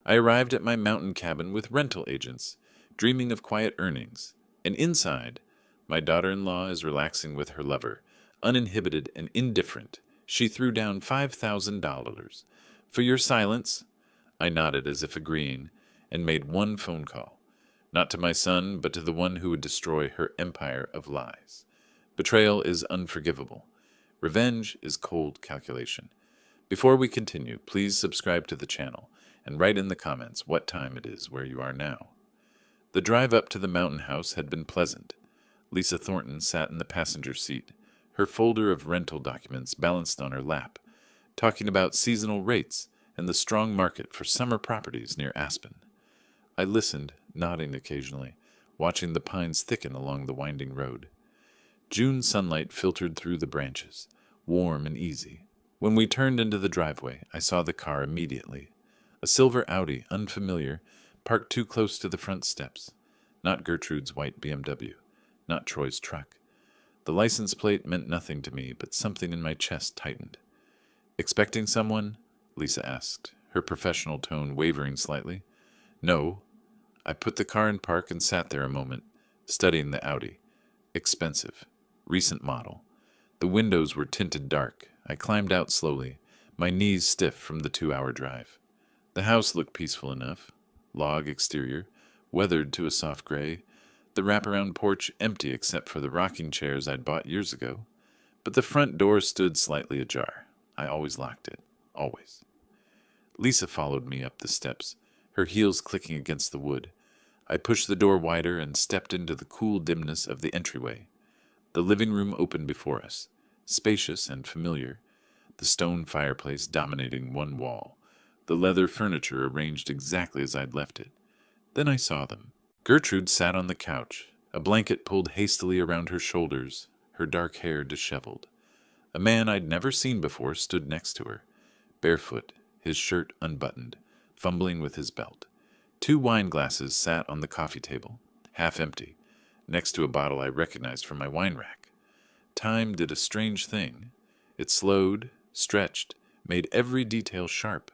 I arrived at my mountain cabin with rental agents, dreaming of quiet earnings, and inside, my daughter-in-law is relaxing with her lover, uninhibited and indifferent. She threw down $5,000. For your silence, I nodded as if agreeing, and made one phone call. Not to my son, but to the one who would destroy her empire of lies. Betrayal is unforgivable. Revenge is cold calculation. Before we continue, please subscribe to the channel and write in the comments what time it is where you are now. The drive up to the mountain house had been pleasant. Lisa Thornton sat in the passenger seat, her folder of rental documents balanced on her lap, talking about seasonal rates and the strong market for summer properties near Aspen. I listened, nodding occasionally, watching the pines thicken along the winding road. June sunlight filtered through the branches, warm and easy. When we turned into the driveway, I saw the car immediately. A silver Audi, unfamiliar, parked too close to the front steps. Not Gertrude's white BMW, not Troy's truck. The license plate meant nothing to me, but something in my chest tightened. "Expecting someone?" Lisa asked, her professional tone wavering slightly. "No." I put the car in park and sat there a moment, studying the Audi. Expensive. Recent model. The windows were tinted dark. I climbed out slowly, my knees stiff from the 2-hour drive. The house looked peaceful enough. Log exterior, weathered to a soft gray. The wraparound porch empty except for the rocking chairs I'd bought years ago. But the front door stood slightly ajar. I always locked it. Always. Lisa followed me up the steps, her heels clicking against the wood. I pushed the door wider and stepped into the cool dimness of the entryway. The living room opened before us, spacious and familiar, the stone fireplace dominating one wall, the leather furniture arranged exactly as I'd left it. Then I saw them. Gertrude sat on the couch, a blanket pulled hastily around her shoulders, her dark hair disheveled. A man I'd never seen before stood next to her, barefoot, his shirt unbuttoned, fumbling with his belt. 2 wine glasses sat on the coffee table, half empty, next to a bottle I recognized from my wine rack. Time did a strange thing. It slowed, stretched, made every detail sharp.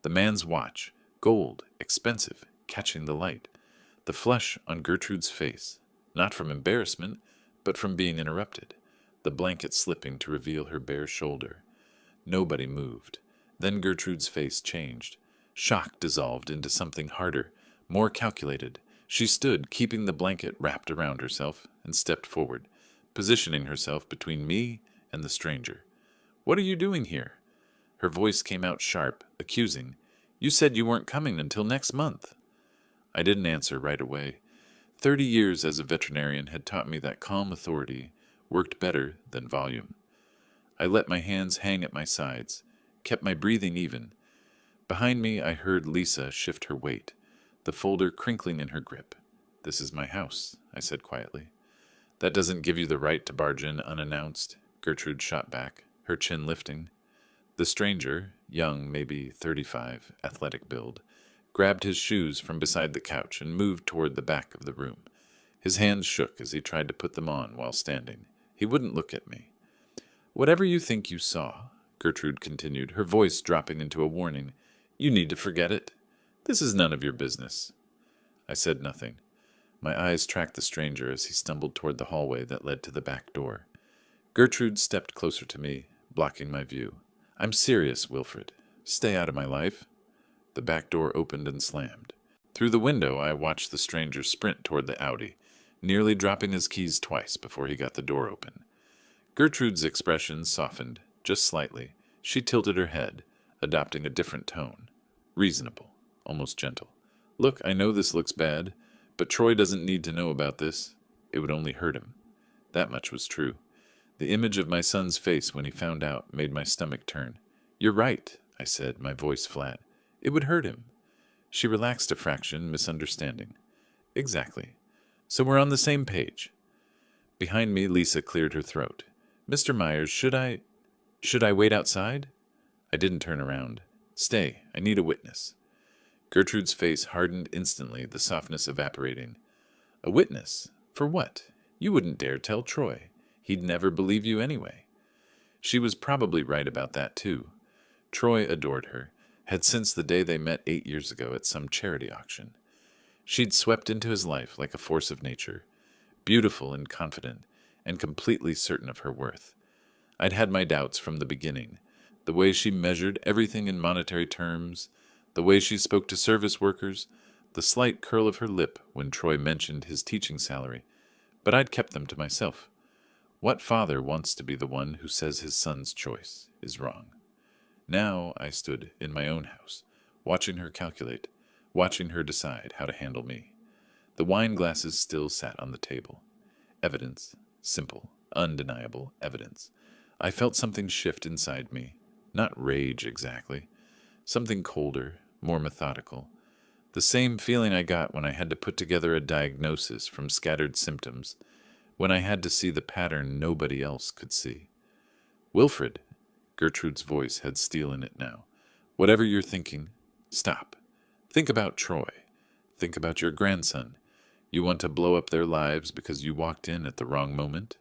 The man's watch, gold, expensive, catching the light. The flush on Gertrude's face, not from embarrassment, but from being interrupted. The blanket slipping to reveal her bare shoulder. Nobody moved. Then Gertrude's face changed. Shock dissolved into something harder, more calculated. She stood, keeping the blanket wrapped around herself, and stepped forward, positioning herself between me and the stranger. "What are you doing here?" Her voice came out sharp, accusing. "You said you weren't coming until next month." I didn't answer right away. 30 years as a veterinarian had taught me that calm authority worked better than volume. I let my hands hang at my sides, kept my breathing even. Behind me, I heard Lisa shift her weight, the folder crinkling in her grip. "This is my house," I said quietly. "That doesn't give you the right to barge in unannounced," Gertrude shot back, her chin lifting. The stranger, young, maybe 35, athletic build, grabbed his shoes from beside the couch and moved toward the back of the room. His hands shook as he tried to put them on while standing. He wouldn't look at me. "Whatever you think you saw," Gertrude continued, her voice dropping into a warning, "you need to forget it. This is none of your business." I said nothing. My eyes tracked the stranger as he stumbled toward the hallway that led to the back door. Gertrude stepped closer to me, blocking my view. "I'm serious, Wilfred. Stay out of my life." The back door opened and slammed. Through the window, I watched the stranger sprint toward the Audi, nearly dropping his keys twice before he got the door open. Gertrude's expression softened, just slightly. She tilted her head, adopting a different tone. Reasonable, almost gentle. "Look, I know this looks bad, but Troy doesn't need to know about this. It would only hurt him." That much was true. The image of my son's face when he found out made my stomach turn. "You're right," I said, my voice flat. "It would hurt him." She relaxed a fraction, misunderstanding. "Exactly. So we're on the same page." Behind me, Lisa cleared her throat. "Mr. Myers, should I wait outside?" I didn't turn around. "Stay. I need a witness." Gertrude's face hardened instantly, the softness evaporating. "A witness? For what? You wouldn't dare tell Troy. He'd never believe you anyway." She was probably right about that, too. Troy adored her. had since the day they met 8 years ago at some charity auction. She'd swept into his life like a force of nature, beautiful and confident, and completely certain of her worth. I'd had my doubts from the beginning. The way she measured everything in monetary terms, the way she spoke to service workers, the slight curl of her lip when Troy mentioned his teaching salary. But I'd kept them to myself. What father wants to be the one who says his son's choice is wrong? Now I stood in my own house, watching her calculate, watching her decide how to handle me. The wine glasses still sat on the table. Evidence, simple, undeniable evidence. I felt something shift inside me. Not rage exactly. Something colder, more methodical. The same feeling I got when I had to put together a diagnosis from scattered symptoms, when I had to see the pattern nobody else could see. Wilfred, Gertrude's voice had steel in it now. Whatever you're thinking, stop. Think about Troy. Think about your grandson. You want to blow up their lives because you walked in at the wrong moment?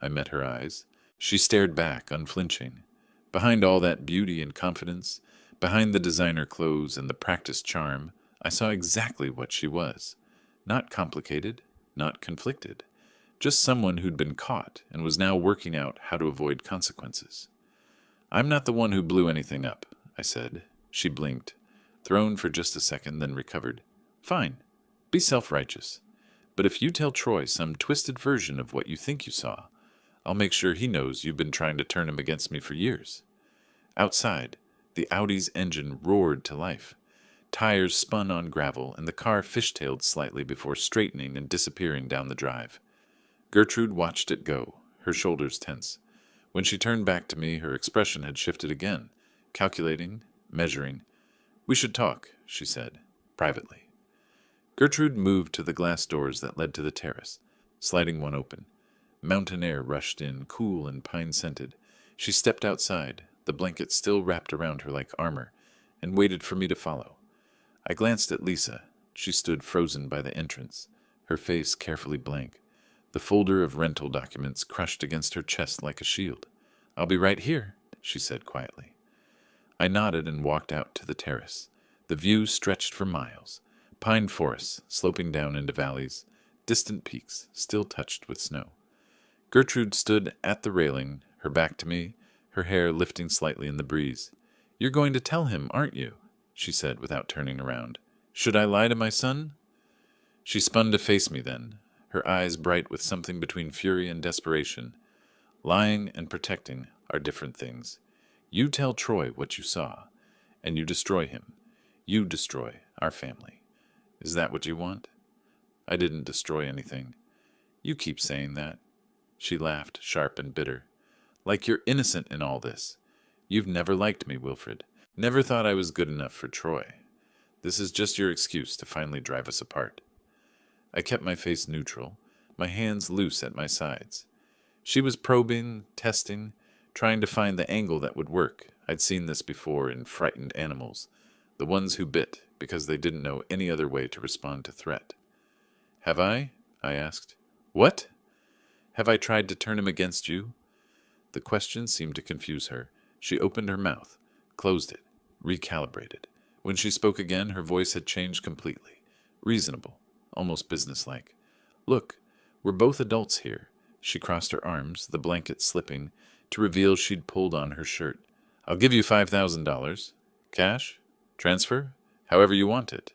I met her eyes. She stared back, unflinching. Behind all that beauty and confidence, behind the designer clothes and the practiced charm, I saw exactly what she was. Not complicated, not conflicted. Just someone who'd been caught and was now working out how to avoid consequences. I'm not the one who blew anything up, I said. She blinked, thrown for just a second, then recovered. Fine. Be self-righteous. But if you tell Troy some twisted version of what you think you saw, I'll make sure he knows you've been trying to turn him against me for years. Outside, the Audi's engine roared to life. Tires spun on gravel, and the car fishtailed slightly before straightening and disappearing down the drive. Gertrude watched it go, her shoulders tense. When she turned back to me, her expression had shifted again, calculating, measuring. We should talk, she said, privately. Gertrude moved to the glass doors that led to the terrace, sliding one open. Mountain air rushed in, cool and pine-scented. She stepped outside, the blanket still wrapped around her like armor, and waited for me to follow. I glanced at Lisa. She stood frozen by the entrance, her face carefully blank, the folder of rental documents crushed against her chest like a shield. I'll be right here, she said quietly. I nodded and walked out to the terrace. The view stretched for miles. Pine forests sloping down into valleys, distant peaks still touched with snow. Gertrude stood at the railing, her back to me, her hair lifting slightly in the breeze. You're going to tell him, aren't you? She said without turning around. Should I lie to my son? She spun to face me then, her eyes bright with something between fury and desperation. Lying and protecting are different things. You tell Troy what you saw, and you destroy him. You destroy our family. Is that what you want? I didn't destroy anything. You keep saying that. She laughed, sharp and bitter. Like you're innocent in all this. You've never liked me, Wilfred. Never thought I was good enough for Troy. This is just your excuse to finally drive us apart. I kept my face neutral, my hands loose at my sides. She was probing, testing, trying to find the angle that would work. I'd seen this before in frightened animals, the ones who bit because they didn't know any other way to respond to threat. Have I? I asked. What? Have I tried to turn him against you? The question seemed to confuse her. She opened her mouth, closed it, recalibrated. When she spoke again, her voice had changed completely. Reasonable, almost businesslike. Look, we're both adults here. She crossed her arms, the blanket slipping, to reveal she'd pulled on her shirt. I'll give you $5,000. Cash? Transfer? However you want it.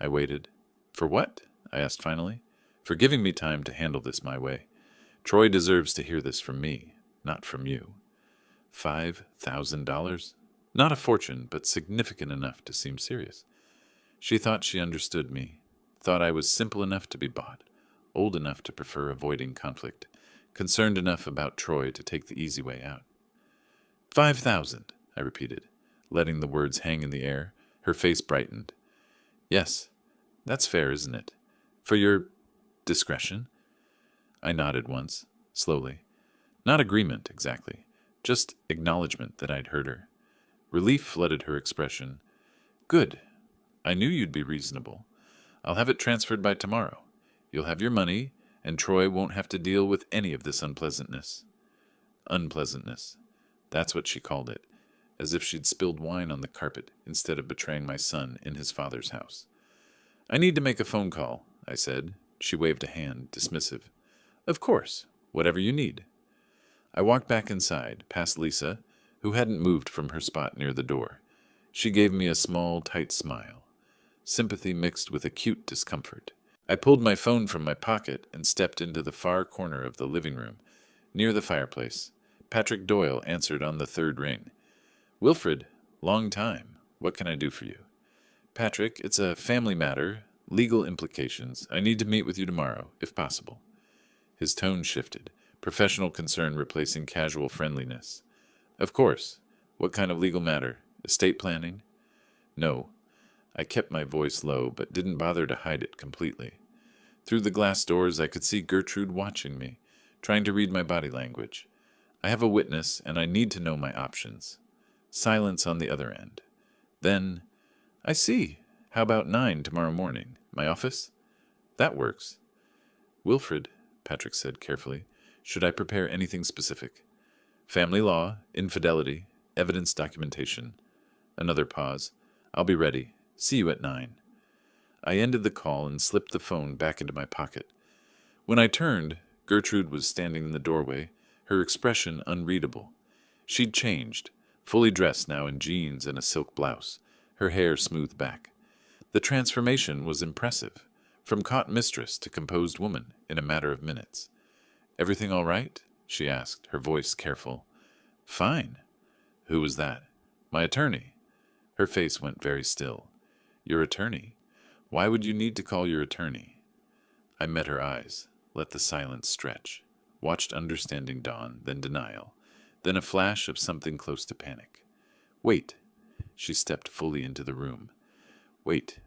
I waited. For what? I asked finally. For giving me time to handle this my way. Troy deserves to hear this from me, not from you. $5,000? Not a fortune, but significant enough to seem serious. She thought she understood me, thought I was simple enough to be bought, old enough to prefer avoiding conflict, concerned enough about Troy to take the easy way out. 5,000, I repeated, letting the words hang in the air. Her face brightened. Yes, that's fair, isn't it? For your discretion? I nodded once, slowly. Not agreement, exactly. Just acknowledgement that I'd heard her. Relief flooded her expression. Good. I knew you'd be reasonable. I'll have it transferred by tomorrow. You'll have your money, and Troy won't have to deal with any of this unpleasantness. Unpleasantness. That's what she called it. as if she'd spilled wine on the carpet instead of betraying my son in his father's house. "I need to make a phone call," I said. She waved a hand, dismissive. "Of course, whatever you need." I walked back inside, past Lisa, who hadn't moved from her spot near the door. She gave me a small, tight smile, sympathy mixed with acute discomfort. I pulled my phone from my pocket and stepped into the far corner of the living room, near the fireplace. Patrick Doyle answered on the third ring. "Wilfred, long time. What can I do for you?" "Patrick, it's a family matter, legal implications. I need to meet with you tomorrow, if possible." His tone shifted, professional concern replacing casual friendliness. "Of course. What kind of legal matter? Estate planning?" "No." I kept my voice low, but didn't bother to hide it completely. Through the glass doors I could see Gertrude watching me, trying to read my body language. I have a witness, and I need to know my options. Silence on the other end. Then, "I see. How about 9 tomorrow morning? My office?" "That works." "Wilfred," Patrick said carefully, "should I prepare anything specific?" "Family law, infidelity, evidence documentation." Another pause. "I'll be ready. See you at 9. I ended the call and slipped the phone back into my pocket. When I turned, Gertrude was standing in the doorway, her expression unreadable. She'd changed, fully dressed now in jeans and a silk blouse, her hair smoothed back. The transformation was impressive, from caught mistress to composed woman in a matter of minutes. "Everything all right?" she asked, her voice careful. "Fine." "Who was that?" "My attorney." Her face went very still. "Your attorney? Why would you need to call your attorney?" I met her eyes, let the silence stretch, watched understanding dawn, then denial, then a flash of something close to panic. "Wait." She stepped fully into the room. "Wait,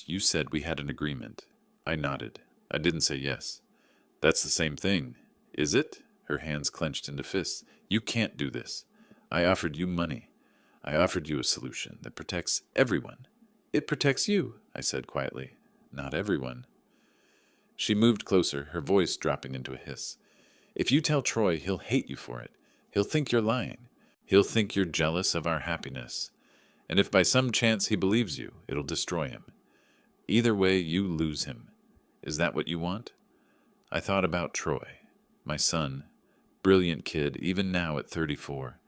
you said we had an agreement." I nodded. I didn't say yes. "That's the same thing." "Is it?" Her hands clenched into fists. "You can't do this. I offered you money. I offered you a solution that protects everyone." "It protects you," I said quietly. "Not everyone." She moved closer, her voice dropping into a hiss. "If you tell Troy, he'll hate you for it. He'll think you're lying. He'll think you're jealous of our happiness. And if by some chance he believes you, it'll destroy him. Either way, you lose him. Is that what you want?" I thought about Troy, my son, brilliant kid, even now at 34.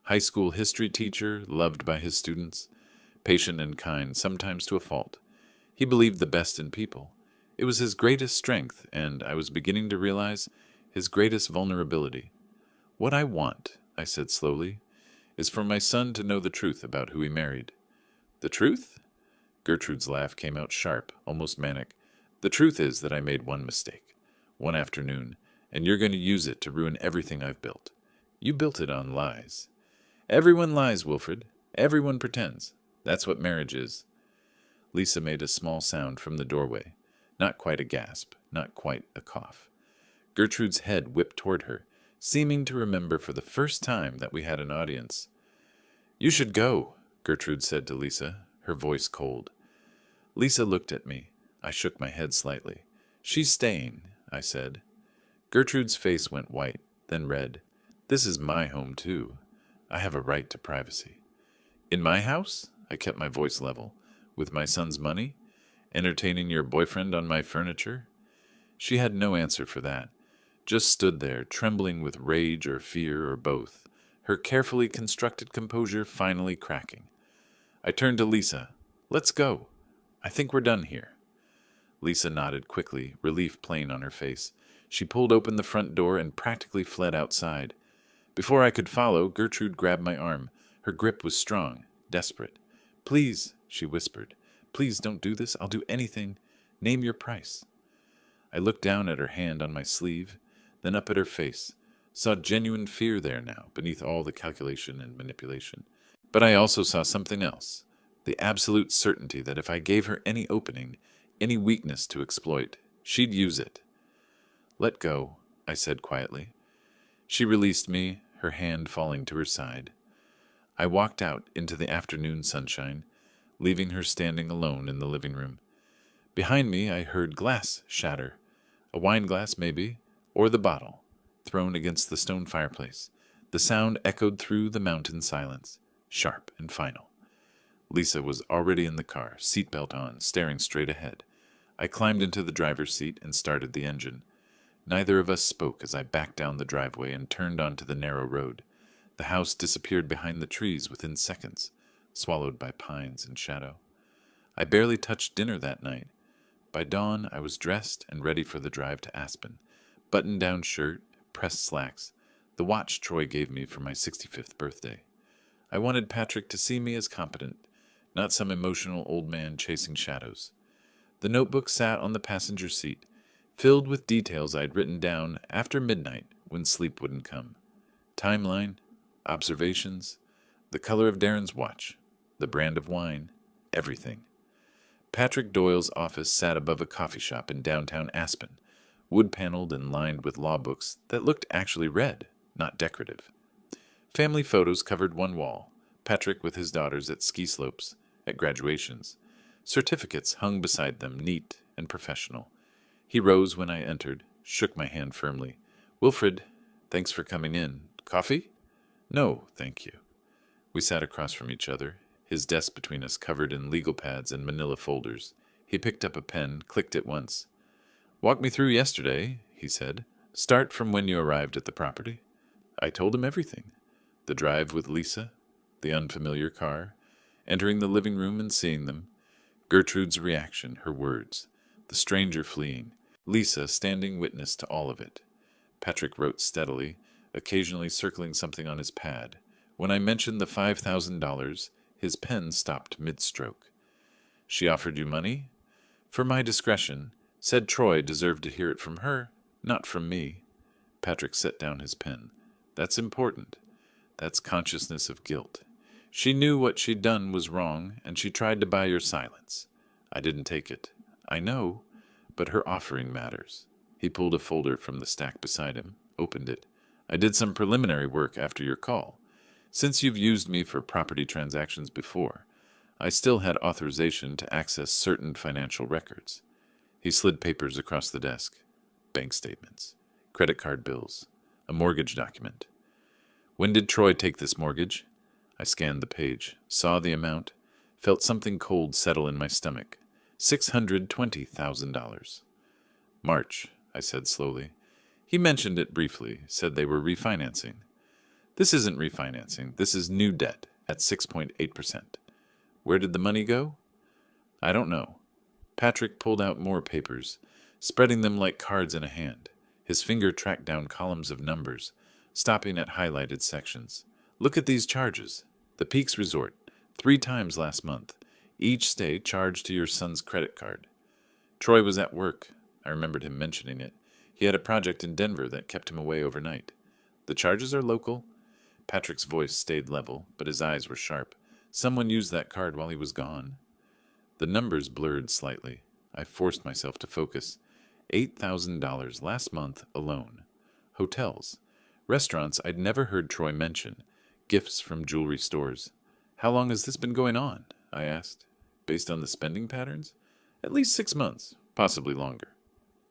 High school history teacher, loved by his students, patient and kind, sometimes to a fault. He believed the best in people. It was his greatest strength, and I was beginning to realize his greatest vulnerability. "What I want," I said slowly, "is for my son to know the truth about who he married." "The truth?" Gertrude's laugh came out sharp, almost manic. "The truth is that I made one mistake, one afternoon, and you're going to use it to ruin everything I've built. You built it on lies." "Everyone lies, Wilfred. Everyone pretends. That's what marriage is." Lisa made a small sound from the doorway. Not quite a gasp, not quite a cough. Gertrude's head whipped toward her, seeming to remember for the first time that we had an audience. "You should go," Gertrude said to Lisa, her voice cold. Lisa looked at me. I shook my head slightly. "She's staying," I said. Gertrude's face went white, then red. "This is my home, too. I have a right to privacy." "In my house?" I kept my voice level. "With my son's money? Entertaining your boyfriend on my furniture?" She had no answer for that, just stood there, trembling with rage or fear or both, her carefully constructed composure finally cracking. I turned to Lisa. "Let's go. I think we're done here." Lisa nodded quickly, relief plain on her face. She pulled open the front door and practically fled outside. Before I could follow, Gertrude grabbed my arm. Her grip was strong, desperate. "Please," she whispered. "Please don't do this. I'll do anything. Name your price." I looked down at her hand on my sleeve, then up at her face, saw genuine fear there now, beneath all the calculation and manipulation. But I also saw something else, the absolute certainty that if I gave her any opening, any weakness to exploit, she'd use it. "Let go," I said quietly. She released me, her hand falling to her side. I walked out into the afternoon sunshine, leaving her standing alone in the living room. Behind me I heard glass shatter, a wine glass maybe, or the bottle, thrown against the stone fireplace. The sound echoed through the mountain silence. sharp and final. Lisa was already in the car, seatbelt on, staring straight ahead. I climbed into the driver's seat and started the engine. Neither of us spoke as I backed down the driveway and turned onto the narrow road. The house disappeared behind the trees within seconds, swallowed by pines and shadow. I barely touched dinner that night. By dawn, I was dressed and ready for the drive to Aspen. Button-down shirt, pressed slacks, the watch Troy gave me for my 65th birthday. I wanted Patrick to see me as competent, not some emotional old man chasing shadows. The notebook sat on the passenger seat, filled with details I'd written down after midnight when sleep wouldn't come. Timeline, observations, the color of Darren's watch, the brand of wine, everything. Patrick Doyle's office sat above a coffee shop in downtown Aspen, wood-paneled and lined with law books that looked actually read, not decorative. Family photos covered one wall, Patrick with his daughters at ski slopes, at graduations. Certificates hung beside them, neat and professional. He rose when I entered, shook my hand firmly. "Wilfred, thanks for coming in. Coffee?" "No, thank you." We sat across from each other, his desk between us covered in legal pads and manila folders. He picked up a pen, clicked it once. "Walk me through yesterday," he said. "Start from when you arrived at the property." I told him everything. The drive with Lisa, the unfamiliar car, entering the living room and seeing them, Gertrude's reaction, her words, the stranger fleeing, Lisa standing witness to all of it. Patrick wrote steadily, occasionally circling something on his pad. When I mentioned the $5,000, his pen stopped mid-stroke. "She offered you money?" "For my discretion. Said Troy deserved to hear it from her, not from me." Patrick set down his pen. "That's important. That's consciousness of guilt. She knew what she'd done was wrong, and she tried to buy your silence. I didn't take it. I know, but her offering matters." He pulled a folder from the stack beside him, opened it. "I did some preliminary work after your call. Since you've used me for property transactions before, I still had authorization to access certain financial records." He slid papers across the desk. Bank statements, credit card bills, a mortgage document. "When did Troy take this mortgage?" I scanned the page, saw the amount, felt something cold settle in my stomach. $620,000. "March," I said slowly. "He mentioned it briefly, said they were refinancing." "This isn't refinancing. This is new debt at 6.8%. "Where did the money go?" "I don't know." Patrick pulled out more papers, spreading them like cards in a hand. His finger tracked down columns of numbers, stopping at highlighted sections. "Look at these charges. The Peaks Resort, 3 times last month. Each stay charged to your son's credit card." Troy was at work. I remembered him mentioning it. He had a project in Denver that kept him away overnight. "The charges are local." Patrick's voice stayed level, but his eyes were sharp. "Someone used that card while he was gone." The numbers blurred slightly. I forced myself to focus. $8,000 last month alone. Hotels. Restaurants I'd never heard Troy mention. Gifts from jewelry stores. "How long has this been going on?" I asked. "Based on the spending patterns?" "At least 6 months, possibly longer."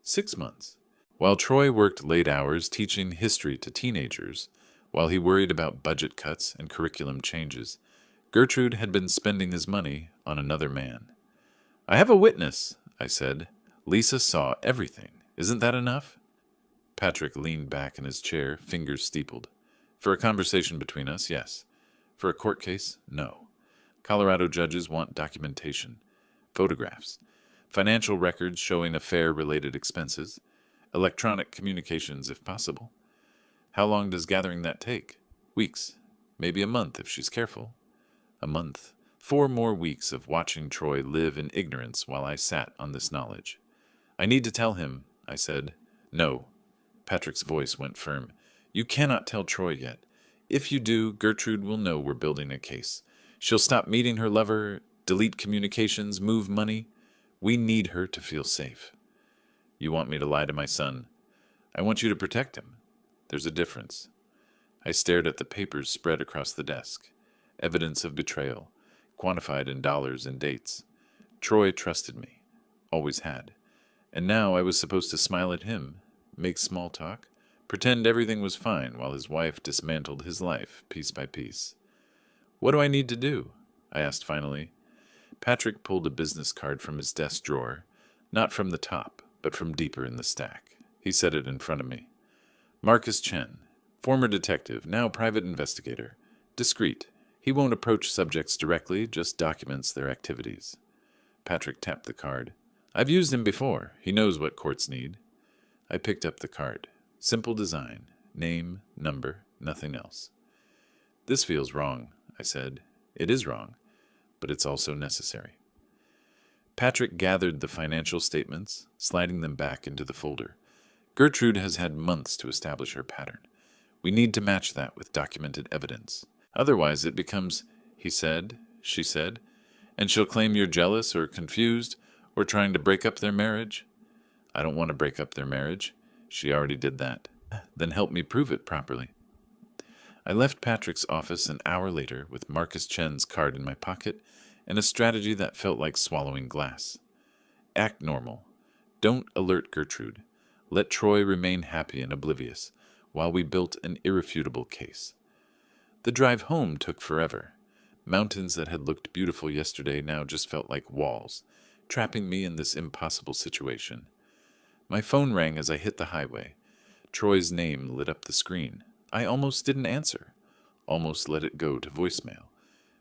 6 months. While Troy worked late hours teaching history to teenagers, while he worried about budget cuts and curriculum changes, Gertrude had been spending his money on another man. "I have a witness," I said. "Lisa saw everything. Isn't that enough?" Patrick leaned back in his chair, fingers steepled. "For a conversation between us, yes. For a court case, no. Colorado judges want documentation, photographs, financial records showing affair-related expenses, electronic communications if possible." "How long does gathering that take?" "Weeks. Maybe a month if she's careful." A month. 4 more weeks of watching Troy live in ignorance while I sat on this knowledge. "I need to tell him," I said. "No." Patrick's voice went firm. "You cannot tell Troy yet. If you do, Gertrude will know we're building a case. She'll stop meeting her lover, delete communications, move money. We need her to feel safe." "You want me to lie to my son?" "I want you to protect him." "There's a difference." I stared at the papers spread across the desk. Evidence of betrayal, quantified in dollars and dates. Troy trusted me. Always had. And now I was supposed to smile at him, make small talk, pretend everything was fine while his wife dismantled his life piece by piece. What do I need to do? I asked finally. Patrick pulled a business card from his desk drawer, not from the top, but from deeper in the stack. He set it in front of me. Marcus Chen, former detective, now private investigator. Discreet. He won't approach subjects directly, just documents their activities. Patrick tapped the card. I've used him before. He knows what courts need. I picked up the card. Simple design. Name, number, nothing else. This feels wrong, I said. It is wrong, but it's also necessary. Patrick gathered the financial statements, sliding them back into the folder. Gertrude has had months to establish her pattern. We need to match that with documented evidence. Otherwise it becomes, he said, she said, and she'll claim you're jealous or confused or trying to break up their marriage. I don't want to break up their marriage. She already did that. Then help me prove it properly. I left Patrick's office an hour later with Marcus Chen's card in my pocket and a strategy that felt like swallowing glass. Act normal. Don't alert Gertrude. Let Troy remain happy and oblivious while we built an irrefutable case. The drive home took forever. Mountains that had looked beautiful yesterday now just felt like walls, trapping me in this impossible situation. My phone rang as I hit the highway. Troy's name lit up the screen. I almost didn't answer, almost let it go to voicemail.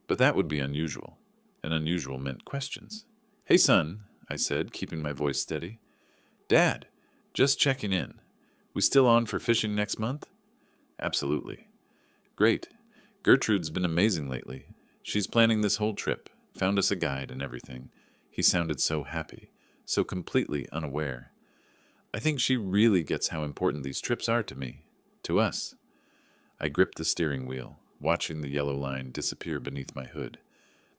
But that would be unusual, and unusual meant questions. Hey, son, I said, keeping my voice steady. Dad, just checking in. We still on for fishing next month? Absolutely. Great. Gertrude's been amazing lately. She's planning this whole trip, found us a guide and everything. He sounded so happy, so completely unaware. I think she really gets how important these trips are to me, to us. I gripped the steering wheel, watching the yellow line disappear beneath my hood.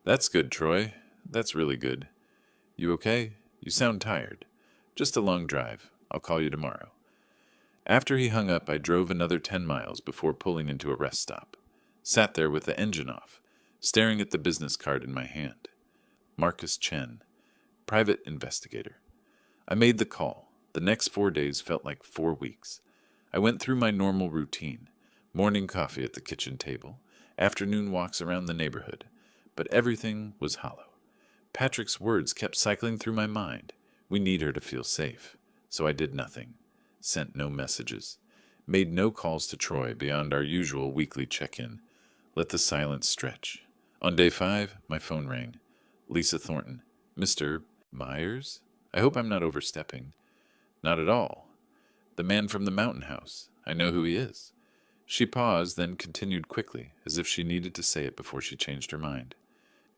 That's good, Troy. That's really good. You okay? You sound tired. Just a long drive. I'll call you tomorrow. After he hung up, I drove another 10 miles before pulling into a rest stop. Sat there with the engine off, staring at the business card in my hand. Marcus Chen, private investigator. I made the call. The next 4 days felt like 4 weeks. I went through my normal routine. Morning coffee at the kitchen table, afternoon walks around the neighborhood, but everything was hollow. Patrick's words kept cycling through my mind. We need her to feel safe. So I did nothing, sent no messages, made no calls to Troy beyond our usual weekly check-in, let the silence stretch. On day 5, my phone rang. Lisa Thornton. Mr. Myers? I hope I'm not overstepping. Not at all. The man from the mountain house. I know who he is. She paused, then continued quickly, as if she needed to say it before she changed her mind.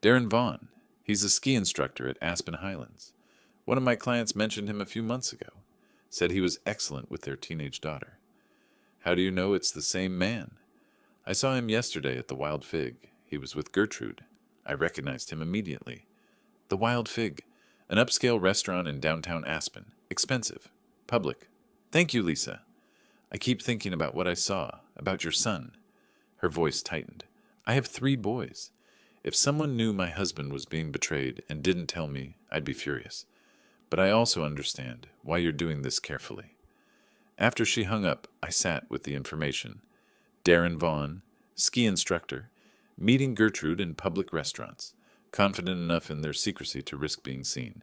Darren Vaughn. He's a ski instructor at Aspen Highlands. One of my clients mentioned him a few months ago. Said he was excellent with their teenage daughter. How do you know it's the same man? I saw him yesterday at the Wild Fig. He was with Gertrude. I recognized him immediately. The Wild Fig, an upscale restaurant in downtown Aspen. Expensive. Public. Thank you, Lisa. I keep thinking about what I saw, about your son. Her voice tightened. I have 3 boys. If someone knew my husband was being betrayed and didn't tell me, I'd be furious. But I also understand why you're doing this carefully. After she hung up, I sat with the information. Darren Vaughn, ski instructor, meeting Gertrude in public restaurants, confident enough in their secrecy to risk being seen.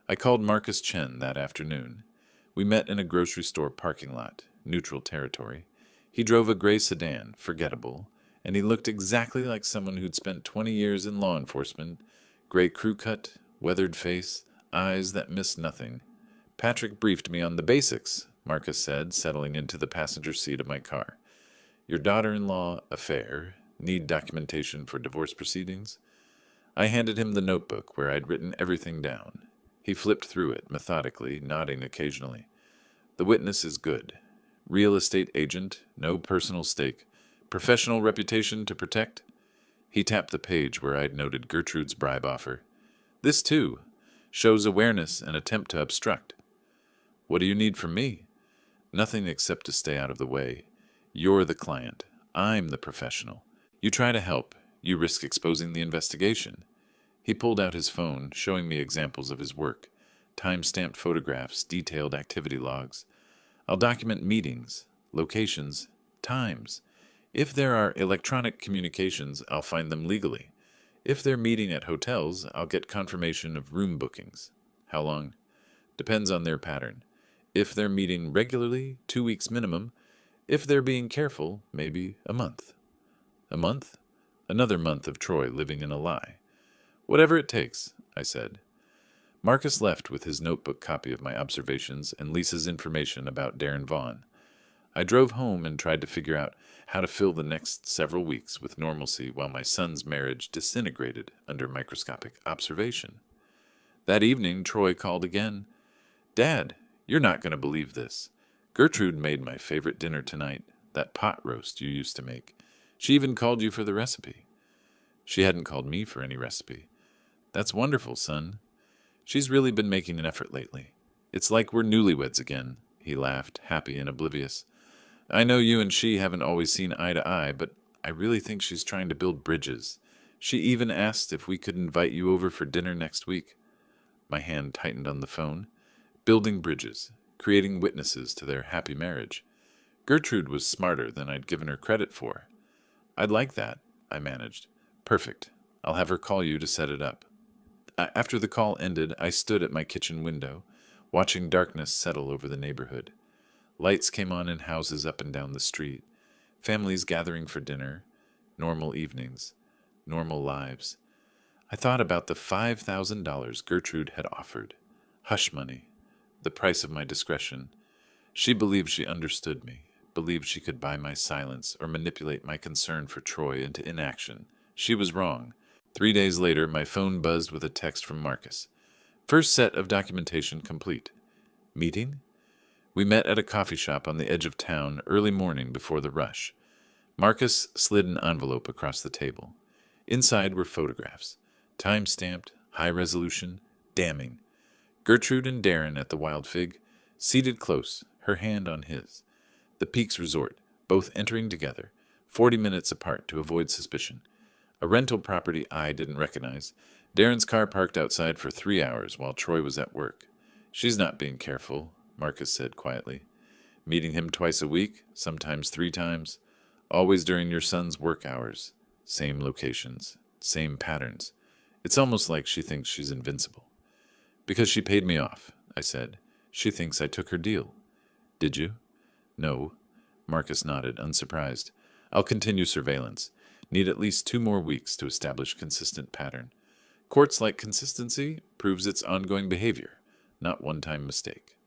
I called Marcus Chen that afternoon. We met in a grocery store parking lot, neutral territory. He drove a gray sedan, forgettable, and he looked exactly like someone who'd spent 20 years in law enforcement. Gray crew cut, weathered face, eyes that missed nothing. Patrick briefed me on the basics, Marcus said, settling into the passenger seat of my car. Your daughter-in-law affair, need documentation for divorce proceedings? I handed him the notebook where I'd written everything down. He flipped through it methodically, nodding occasionally. The witness is good. Real estate agent, no personal stake. Professional reputation to protect? He tapped the page where I'd noted Gertrude's bribe offer. This, too, shows awareness and attempt to obstruct. What do you need from me? Nothing except to stay out of the way. You're the client. I'm the professional. You try to help. You risk exposing the investigation. He pulled out his phone, showing me examples of his work. Time-stamped photographs, detailed activity logs. I'll document meetings, locations, times. If there are electronic communications, I'll find them legally. If they're meeting at hotels, I'll get confirmation of room bookings. How long? Depends on their pattern. If they're meeting regularly, 2 weeks minimum. If they're being careful, maybe a month. A month? Another month of Troy living in a lie. Whatever it takes, I said. Marcus left with his notebook copy of my observations and Lisa's information about Darren Vaughn. I drove home and tried to figure out how to fill the next several weeks with normalcy while my son's marriage disintegrated under microscopic observation. That evening, Troy called again. "Dad, you're not going to believe this. Gertrude made my favorite dinner tonight, that pot roast you used to make. She even called you for the recipe." She hadn't called me for any recipe. "That's wonderful, son. She's really been making an effort lately. It's like we're newlyweds again," he laughed, happy and oblivious. "I know you and she haven't always seen eye to eye, but I really think she's trying to build bridges. She even asked if we could invite you over for dinner next week." My hand tightened on the phone. Building bridges, creating witnesses to their happy marriage. Gertrude was smarter than I'd given her credit for. "I'd like that," I managed. "Perfect. I'll have her call you to set it up." After the call ended, I stood at my kitchen window, watching darkness settle over the neighborhood. Lights came on in houses up and down the street, families gathering for dinner, normal evenings, normal lives. I thought about the $5,000 Gertrude had offered. Hush money, the price of my discretion. She believed she understood me, believed she could buy my silence or manipulate my concern for Troy into inaction. She was wrong. 3 days later, my phone buzzed with a text from Marcus. "First set of documentation complete." "Meeting?" We met at a coffee shop on the edge of town early morning before the rush. Marcus slid an envelope across the table. Inside were photographs. Time-stamped, high resolution, damning. Gertrude and Darren at the Wild Fig, seated close, her hand on his. The Peaks Resort, both entering together, 40 minutes apart to avoid suspicion. A rental property I didn't recognize. Darren's car parked outside for 3 hours while Troy was at work. "She's not being careful," Marcus said quietly. "Meeting him twice a week, sometimes 3 times, always during your son's work hours. Same locations, same patterns. It's almost like she thinks she's invincible." "Because she paid me off," I said. "She thinks I took her deal." "Did you?" "No." Marcus nodded, unsurprised. "I'll continue surveillance. Need at least 2 more weeks to establish consistent pattern. Courts like consistency proves its ongoing behavior, not one-time mistake."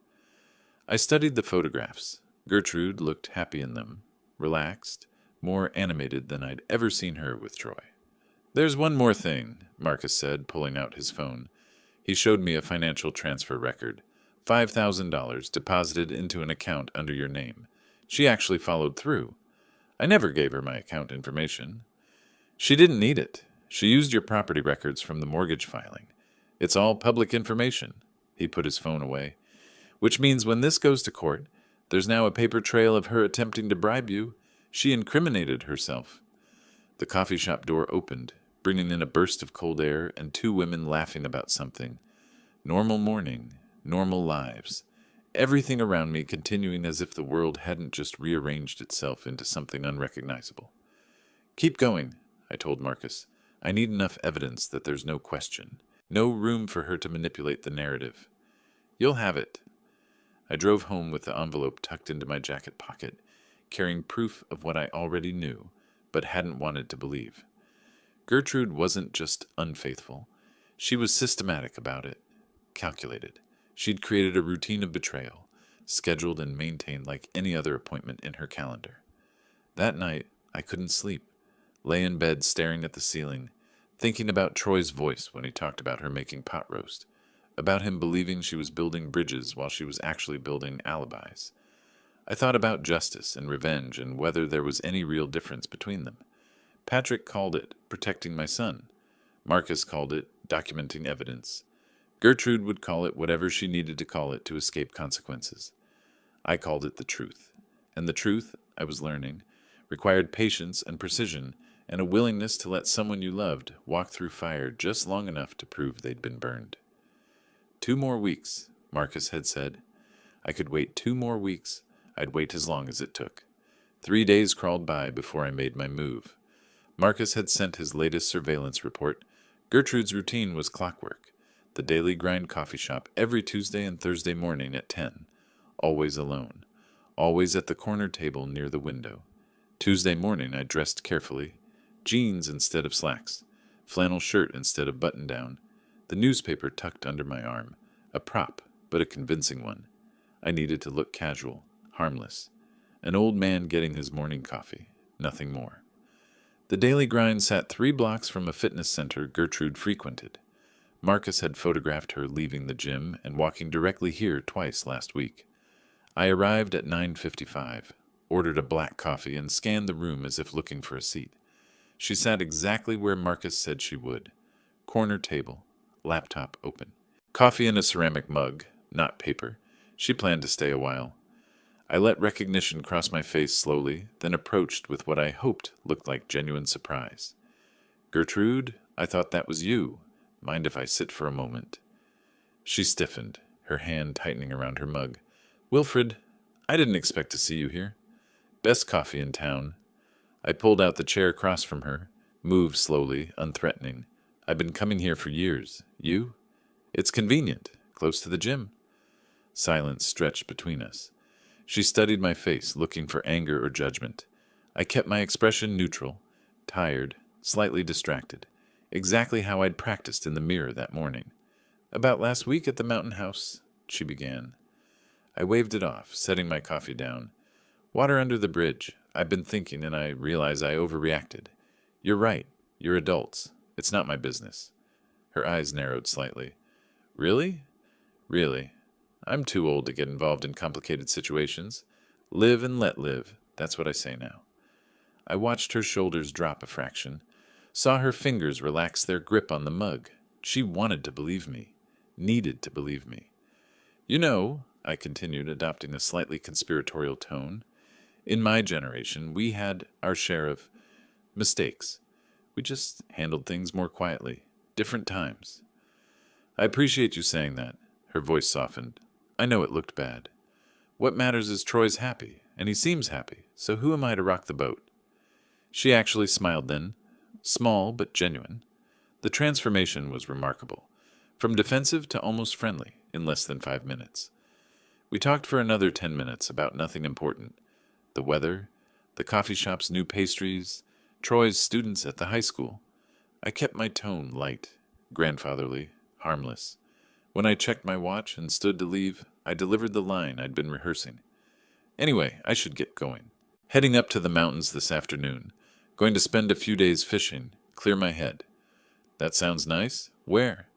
I studied the photographs. Gertrude looked happy in them, relaxed, more animated than I'd ever seen her with Troy. "There's one more thing," Marcus said, pulling out his phone. He showed me a financial transfer record. $5,000 deposited into an account under your name. She actually followed through. I never gave her my account information. She didn't need it. She used your property records from the mortgage filing. It's all public information." He put his phone away. "Which means when this goes to court, there's now a paper trail of her attempting to bribe you. She incriminated herself." The coffee shop door opened, bringing in a burst of cold air and 2 women laughing about something. Normal morning, normal lives. Everything around me continuing as if the world hadn't just rearranged itself into something unrecognizable. "Keep going," I told Marcus. "I need enough evidence that there's no question. No room for her to manipulate the narrative." "You'll have it." I drove home with the envelope tucked into my jacket pocket, carrying proof of what I already knew, but hadn't wanted to believe. Gertrude wasn't just unfaithful. She was systematic about it, calculated. She'd created a routine of betrayal, scheduled and maintained like any other appointment in her calendar. That night, I couldn't sleep, lay in bed staring at the ceiling, thinking about Troy's voice when he talked about her making pot roast, about him believing she was building bridges while she was actually building alibis. I thought about justice and revenge and whether there was any real difference between them. Patrick called it protecting my son. Marcus called it documenting evidence. Gertrude would call it whatever she needed to call it to escape consequences. I called it the truth. And the truth, I was learning, required patience and precision and a willingness to let someone you loved walk through fire just long enough to prove they'd been burned. 2 more weeks, Marcus had said. I could wait 2 more weeks. I'd wait as long as it took. 3 days crawled by before I made my move. Marcus had sent his latest surveillance report. Gertrude's routine was clockwork. The Daily Grind coffee shop every Tuesday and Thursday morning at 10. Always alone. Always at the corner table near the window. Tuesday morning I dressed carefully. Jeans instead of slacks. Flannel shirt instead of button-down. The newspaper tucked under my arm. A prop, but a convincing one. I needed to look casual, harmless. An old man getting his morning coffee. Nothing more. The Daily Grind sat 3 blocks from a fitness center Gertrude frequented. Marcus had photographed her leaving the gym and walking directly here twice last week. I arrived at 9:55, ordered a black coffee, and scanned the room as if looking for a seat. She sat exactly where Marcus said she would. Corner table, laptop open. Coffee in a ceramic mug, not paper. She planned to stay a while. I let recognition cross my face slowly, then approached with what I hoped looked like genuine surprise. "Gertrude, I thought that was you. Mind if I sit for a moment?" She stiffened, her hand tightening around her mug. "Wilfred, I didn't expect to see you here. Best coffee in town." I pulled out the chair across from her, moved slowly, unthreatening. "I've been coming here for years. You? It's convenient, close to the gym." Silence stretched between us. She studied my face, looking for anger or judgment. I kept my expression neutral, tired, slightly distracted, exactly how I'd practiced in the mirror that morning. "About last week at the mountain house," she began. I waved it off, setting my coffee down. "Water under the bridge. I've been thinking, and I realize I overreacted. You're right. You're adults. It's not my business." Her eyes narrowed slightly. "Really?" "Really. I'm too old to get involved in complicated situations. Live and let live. That's what I say now." I watched her shoulders drop a fraction, saw her fingers relax their grip on the mug. She wanted to believe me, needed to believe me. "You know," I continued, adopting a slightly conspiratorial tone, "in my generation, we had our share of mistakes. We just handled things more quietly. Different times." "I appreciate you saying that." Her voice softened. "I know it looked bad. What matters is Troy's happy, and he seems happy, so who am I to rock the boat?" She actually smiled then, small but genuine. The transformation was remarkable, from defensive to almost friendly, in less than 5 minutes. We talked for another 10 minutes about nothing important. The weather, the coffee shop's new pastries, Troy's students at the high school. I kept my tone light, grandfatherly, harmless. When I checked my watch and stood to leave, I delivered the line I'd been rehearsing. "Anyway, I should get going. Heading up to the mountains this afternoon. Going to spend a few days fishing, clear my head." "That sounds nice. Where?"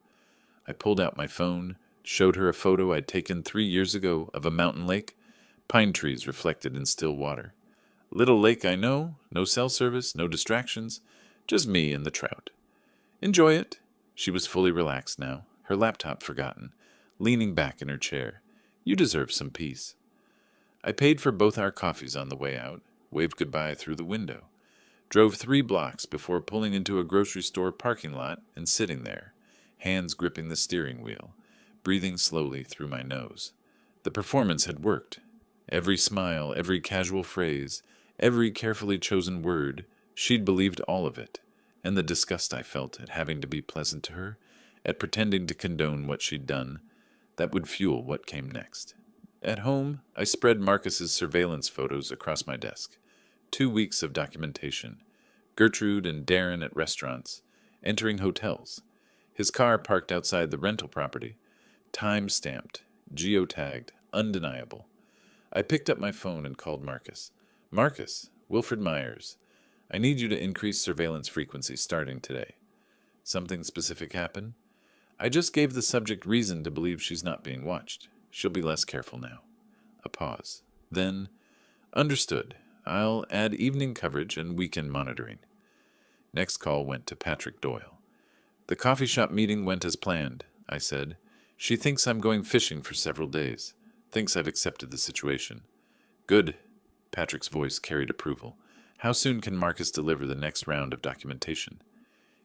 I pulled out my phone, showed her a photo I'd taken 3 years ago of a mountain lake, pine trees reflected in still water. "Little lake, I know. No cell service, no distractions. Just me and the trout." "Enjoy it." She was fully relaxed now, her laptop forgotten, leaning back in her chair. "You deserve some peace." I paid for both our coffees on the way out, waved goodbye through the window, drove 3 blocks before pulling into a grocery store parking lot and sitting there, hands gripping the steering wheel, breathing slowly through my nose. The performance had worked. Every smile, every casual phrase, every carefully chosen word, she'd believed all of it, and the disgust I felt at having to be pleasant to her, at pretending to condone what she'd done, that would fuel what came next. At home, I spread Marcus's surveillance photos across my desk. 2 weeks of documentation. Gertrude and Darren at restaurants, entering hotels. His car parked outside the rental property. Time-stamped, geotagged, undeniable. I picked up my phone and called Marcus. "Marcus, Wilfred Myers. I need you to increase surveillance frequency starting today." "Something specific happen?" "I just gave the subject reason to believe she's not being watched. She'll be less careful now." A pause. Then, "Understood. I'll add evening coverage and weekend monitoring." Next call went to Patrick Doyle. "The coffee shop meeting went as planned," I said. "She thinks I'm going fishing for several days. Thinks I've accepted the situation." "Good." Patrick's voice carried approval. "How soon can Marcus deliver the next round of documentation?"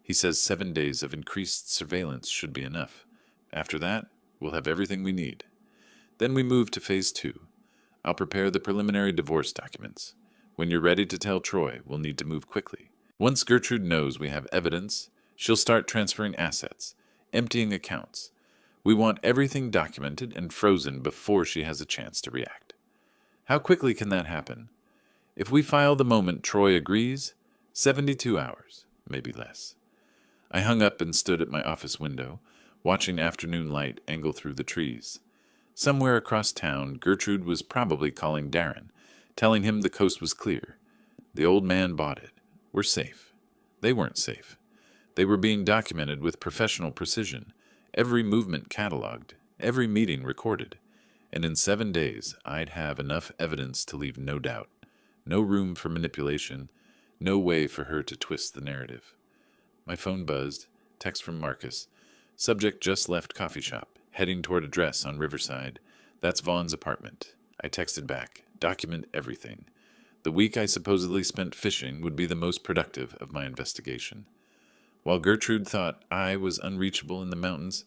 "He says 7 days of increased surveillance should be enough. After that, we'll have everything we need. Then we move to phase 2. I'll prepare the preliminary divorce documents. When you're ready to tell Troy, we'll need to move quickly. Once Gertrude knows we have evidence, she'll start transferring assets, emptying accounts. We want everything documented and frozen before she has a chance to react. How quickly can that happen? If we file the moment Troy agrees, 72 hours, maybe less. I hung up and stood at my office window, watching afternoon light angle through the trees. Somewhere across town, Gertrude was probably calling Darren, telling him the coast was clear. The old man bought it. We're safe. They weren't safe. They were being documented with professional precision, every movement cataloged, every meeting recorded. And in 7 days, I'd have enough evidence to leave no doubt, no room for manipulation, no way for her to twist the narrative. My phone buzzed, text from Marcus. Subject just left coffee shop, heading toward address on Riverside. That's Vaughn's apartment. I texted back, document everything. The week I supposedly spent fishing would be the most productive of my investigation. While Gertrude thought I was unreachable in the mountains,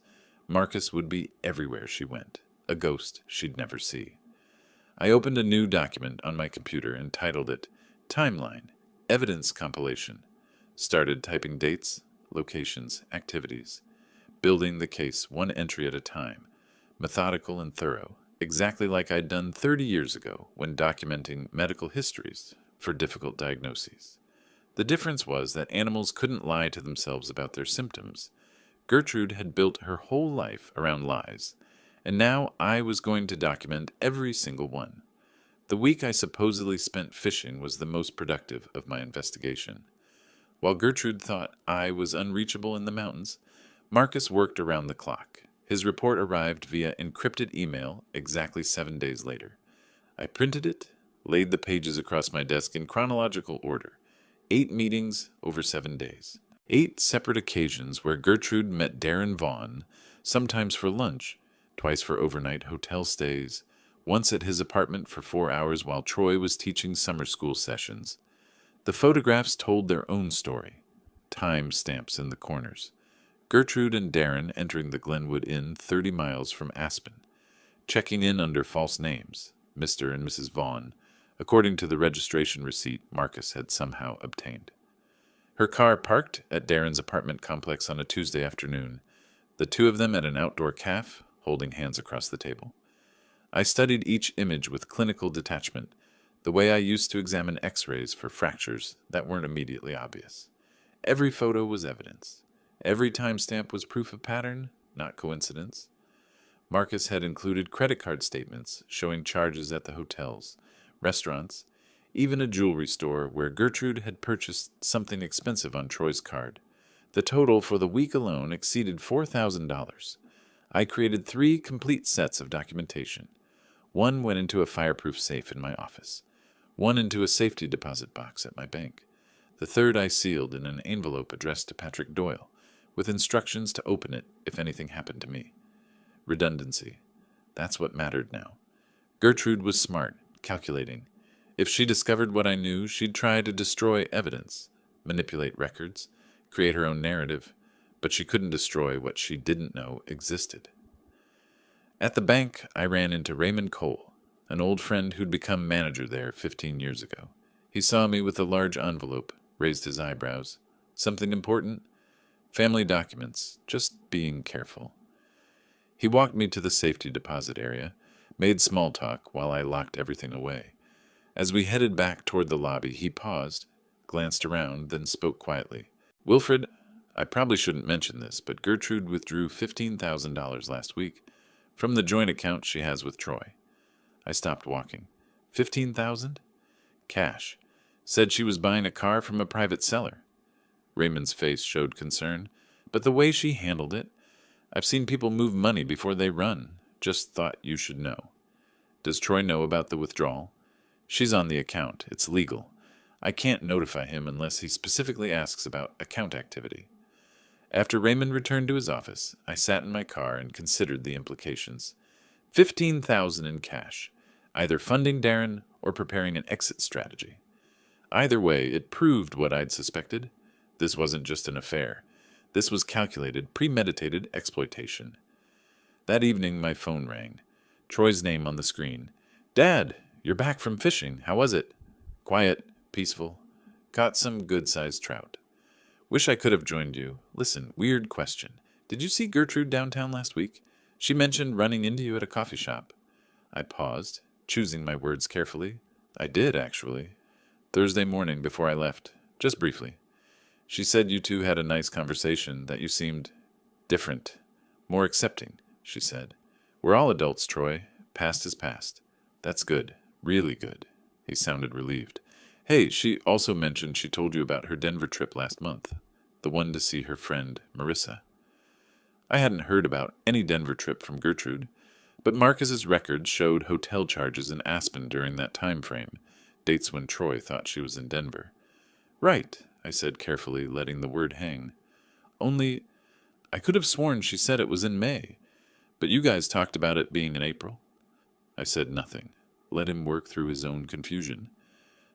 Marcus would be everywhere she went, a ghost she'd never see. I opened a new document on my computer and titled it Timeline, Evidence Compilation. Started typing dates, locations, activities. Building the case one entry at a time, methodical and thorough, exactly like I'd done 30 years ago when documenting medical histories for difficult diagnoses. The difference was that animals couldn't lie to themselves about their symptoms. Gertrude had built her whole life around lies, and now I was going to document every single one. The week I supposedly spent fishing was the most productive of my investigation. While Gertrude thought I was unreachable in the mountains, Marcus worked around the clock. His report arrived via encrypted email exactly 7 days later. I printed it, laid the pages across my desk in chronological order. 8 meetings over 7 days. 8 separate occasions where Gertrude met Darren Vaughn, sometimes for lunch, twice for overnight hotel stays, once at his apartment for 4 hours while Troy was teaching summer school sessions. The photographs told their own story. Time stamps in the corners. Gertrude and Darren entering the Glenwood Inn 30 miles from Aspen. Checking in under false names, Mr. and Mrs. Vaughn, according to the registration receipt Marcus had somehow obtained. Her car parked at Darren's apartment complex on a Tuesday afternoon, the two of them at an outdoor cafe, holding hands across the table. I studied each image with clinical detachment, the way I used to examine x-rays for fractures that weren't immediately obvious. Every photo was evidence. Every timestamp was proof of pattern, not coincidence. Marcus had included credit card statements showing charges at the hotels, restaurants, even a jewelry store where Gertrude had purchased something expensive on Troy's card. The total for the week alone exceeded $4,000. I created 3 complete sets of documentation. One went into a fireproof safe in my office. One into a safety deposit box at my bank. The third I sealed in an envelope addressed to Patrick Doyle, with instructions to open it if anything happened to me. Redundancy. That's what mattered now. Gertrude was smart, calculating. If she discovered what I knew, she'd try to destroy evidence, manipulate records, create her own narrative, but she couldn't destroy what she didn't know existed. At the bank, I ran into Raymond Cole, an old friend who'd become manager there 15 years ago. He saw me with a large envelope, raised his eyebrows. Something important? Family documents, just being careful. He walked me to the safety deposit area, made small talk while I locked everything away. As we headed back toward the lobby, he paused, glanced around, then spoke quietly. Wilfred, I probably shouldn't mention this, but Gertrude withdrew $15,000 last week from the joint account she has with Troy. I stopped walking. 15,000? Cash. Said she was buying a car from a private seller. Raymond's face showed concern, but the way she handled it, I've seen people move money before they run. Just thought you should know. Does Troy know about the withdrawal? She's on the account. It's legal. I can't notify him unless he specifically asks about account activity. After Raymond returned to his office, I sat in my car and considered the implications. 15,000 in cash, either funding Darren or preparing an exit strategy. Either way, it proved what I'd suspected. This wasn't just an affair. This was calculated, premeditated exploitation. That evening, my phone rang. Troy's name on the screen. Dad, you're back from fishing. How was it? Quiet, peaceful. Caught some good-sized trout. Wish I could have joined you. Listen, weird question. Did you see Gertrude downtown last week? She mentioned running into you at a coffee shop. I paused, choosing my words carefully. I did, actually. Thursday morning before I left. Just briefly. She said you two had a nice conversation, that you seemed different. More accepting, she said. We're all adults, Troy. Past is past. That's good. Really good. He sounded relieved. Hey, she also mentioned she told you about her Denver trip last month. The one to see her friend, Marissa. I hadn't heard about any Denver trip from Gertrude, but Marcus's records showed hotel charges in Aspen during that time frame, dates when Troy thought she was in Denver. Right, I said carefully, letting the word hang. Only, I could have sworn she said it was in May, but you guys talked about it being in April. I said nothing. Let him work through his own confusion.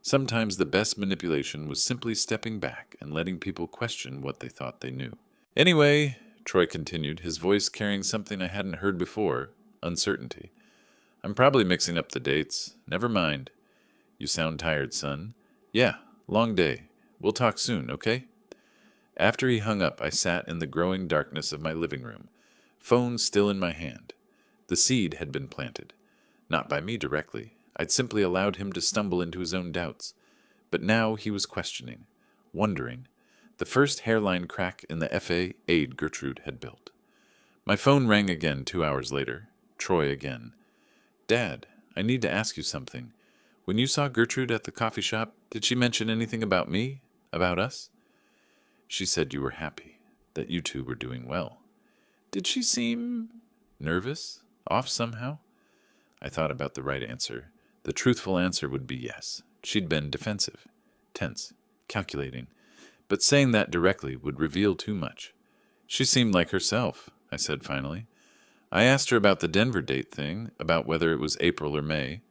Sometimes the best manipulation was simply stepping back and letting people question what they thought they knew. Anyway, Troy continued, his voice carrying something I hadn't heard before, uncertainty. I'm probably mixing up the dates. Never mind. You sound tired, son. Yeah, long day. We'll talk soon, okay? After he hung up, I sat in the growing darkness of my living room, phone still in my hand. The seed had been planted. Not by me directly. I'd simply allowed him to stumble into his own doubts. But now he was questioning, wondering. The first hairline crack in the FA aid Gertrude had built. My phone rang again 2 hours later. Troy again. Dad, I need to ask you something. When you saw Gertrude at the coffee shop, did she mention anything about me? About us? She said you were happy, that you two were doing well. Did she seem nervous? Off somehow? I thought about the right answer. The truthful answer would be yes. She'd been defensive, tense, calculating. But saying that directly would reveal too much. She seemed like herself, I said finally. I asked her about the Denver date thing, about whether it was April or May.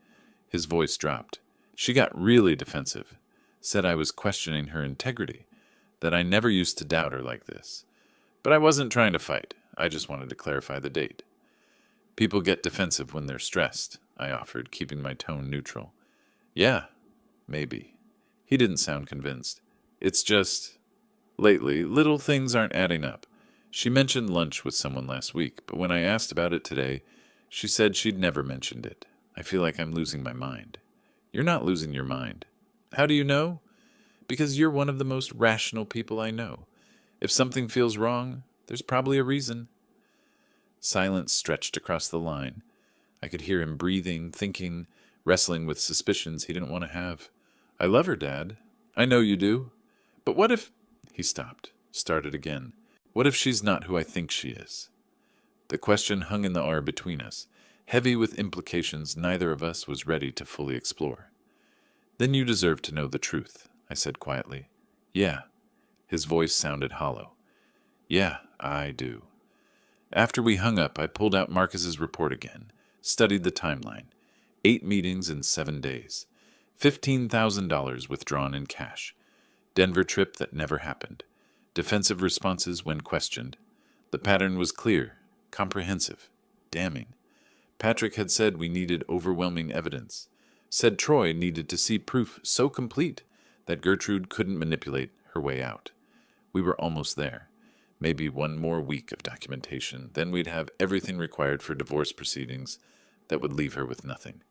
His voice dropped. She got really defensive. Said I was questioning her integrity, that I never used to doubt her like this. But I wasn't trying to fight. I just wanted to clarify the date. People get defensive when they're stressed, I offered, keeping my tone neutral. Yeah, maybe. He didn't sound convinced. It's just, lately, little things aren't adding up. She mentioned lunch with someone last week, but when I asked about it today, she said she'd never mentioned it. I feel like I'm losing my mind. You're not losing your mind. How do you know? Because you're one of the most rational people I know. If something feels wrong, there's probably a reason. Silence stretched across the line. I could hear him breathing, thinking, wrestling with suspicions he didn't want to have. I love her, Dad. I know you do. But what if... He stopped, started again. What if she's not who I think she is? The question hung in the air between us, heavy with implications neither of us was ready to fully explore. Then you deserve to know the truth, I said quietly. Yeah. His voice sounded hollow. Yeah, I do. After we hung up, I pulled out Marcus's report again, studied the timeline. 8 meetings in 7 days. $15,000 withdrawn in cash. Denver trip that never happened. Defensive responses when questioned. The pattern was clear, comprehensive, damning. Patrick had said we needed overwhelming evidence. Said Troy needed to see proof so complete that Gertrude couldn't manipulate her way out. We were almost there. Maybe 1 more week of documentation, then we'd have everything required for divorce proceedings that would leave her with nothing.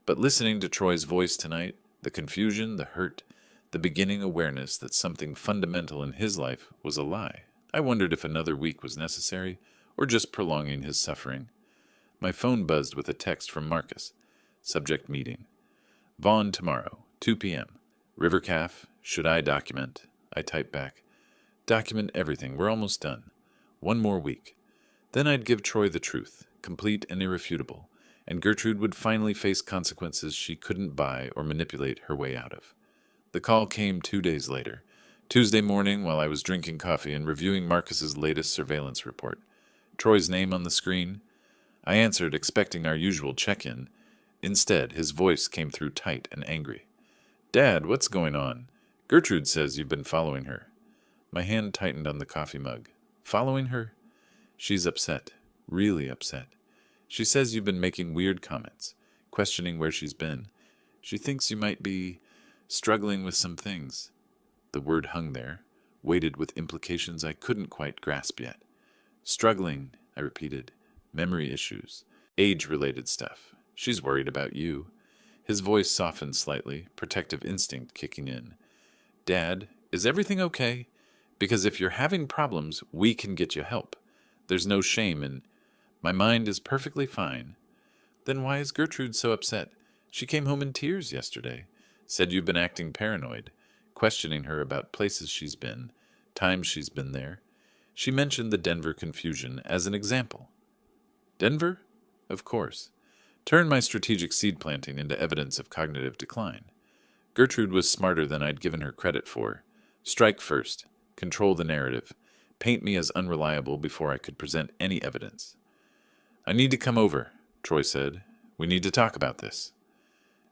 But listening to Troy's voice tonight, the confusion, the hurt, the beginning awareness that something fundamental in his life was a lie, I wondered if another week was necessary or just prolonging his suffering. My phone buzzed with a text from Marcus. Subject meeting. Vaughn tomorrow, 2 p.m. River Calf, should I document? I typed back. Document everything, we're almost done. 1 more week. Then I'd give Troy the truth, complete and irrefutable, and Gertrude would finally face consequences she couldn't buy or manipulate her way out of. The call came 2 days later, Tuesday morning while I was drinking coffee and reviewing Marcus's latest surveillance report. Troy's name on the screen. I answered, expecting our usual check-in. Instead, his voice came through tight and angry. Dad, what's going on? Gertrude says you've been following her. My hand tightened on the coffee mug. Following her? She's upset. Really upset. She says you've been making weird comments, questioning where she's been. She thinks you might be struggling with some things. The word hung there, weighted with implications I couldn't quite grasp yet. Struggling, I repeated. Memory issues. Age-related stuff. She's worried about you. His voice softened slightly, protective instinct kicking in. Dad, is everything okay? Because if you're having problems, we can get you help. There's no shame in... My mind is perfectly fine. Then why is Gertrude so upset? She came home in tears yesterday. Said you've been acting paranoid, questioning her about places she's been, times she's been there. She mentioned the Denver confusion as an example. Denver? Of course. Turn my strategic seed planting into evidence of cognitive decline. Gertrude was smarter than I'd given her credit for. Strike first. Control the narrative. Paint me as unreliable before I could present any evidence. I need to come over, Troy said. We need to talk about this.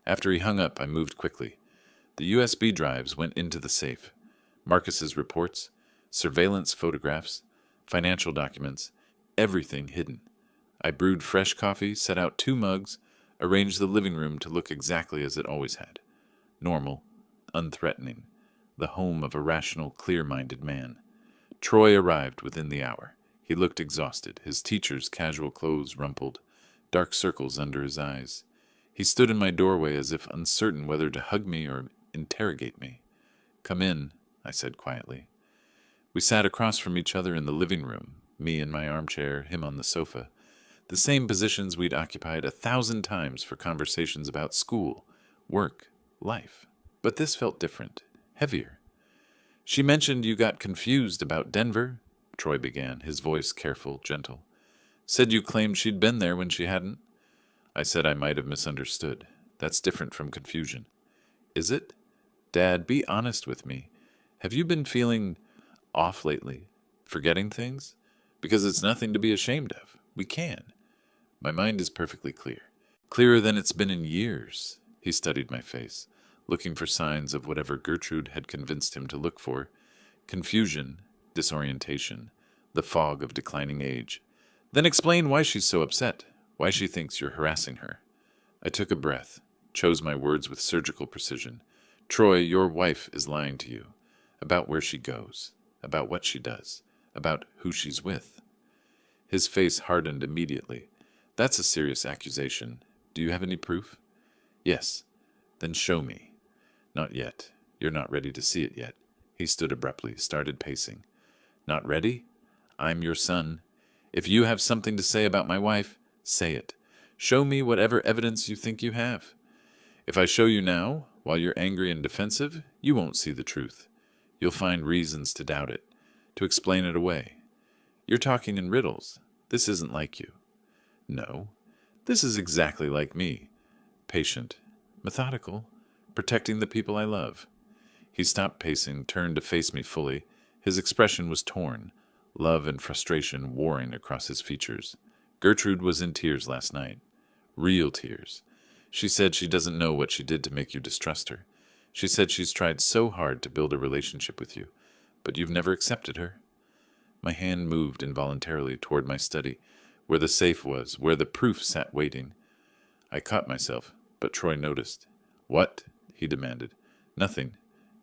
After he hung up, I moved quickly. The USB drives went into the safe. Marcus's reports, surveillance photographs, financial documents, everything hidden. I brewed fresh coffee, set out 2 mugs, arranged the living room to look exactly as it always had. Normal, unthreatening, the home of a rational, clear-minded man. Troy arrived within the hour. He looked exhausted, his teacher's casual clothes rumpled, dark circles under his eyes. He stood in my doorway as if uncertain whether to hug me or interrogate me. Come in, I said quietly. We sat across from each other in the living room, me in my armchair, him on the sofa, the same positions we'd occupied 1,000 times for conversations about school, work, life. But this felt different, heavier. She mentioned you got confused about Denver, Troy began, his voice careful, gentle. Said you claimed she'd been there when she hadn't. I said I might have misunderstood. That's different from confusion. Is it? Dad, be honest with me. Have you been feeling off lately? Forgetting things? Because it's nothing to be ashamed of. We can. My mind is perfectly clear. Clearer than it's been in years. He studied my face, looking for signs of whatever Gertrude had convinced him to look for. Confusion, disorientation, the fog of declining age. Then explain why she's so upset, why she thinks you're harassing her. I took a breath, chose my words with surgical precision. Troy, your wife is lying to you. About where she goes, about what she does, about who she's with. His face hardened immediately. That's a serious accusation. Do you have any proof? Yes. Then show me. Not yet. You're not ready to see it yet. He stood abruptly, started pacing. Not ready? I'm your son. If you have something to say about my wife, say it. Show me whatever evidence you think you have. If I show you now, while you're angry and defensive, you won't see the truth. You'll find reasons to doubt it, to explain it away. You're talking in riddles. This isn't like you. No, this is exactly like me. Patient, methodical, protecting the people I love. He stopped pacing, turned to face me fully. His expression was torn, love and frustration warring across his features. Gertrude was in tears last night. Real tears. She said she doesn't know what she did to make you distrust her. She said she's tried so hard to build a relationship with you, but you've never accepted her. My hand moved involuntarily toward my study, where the safe was, where the proof sat waiting. I caught myself, but Troy noticed. What? He demanded. Nothing.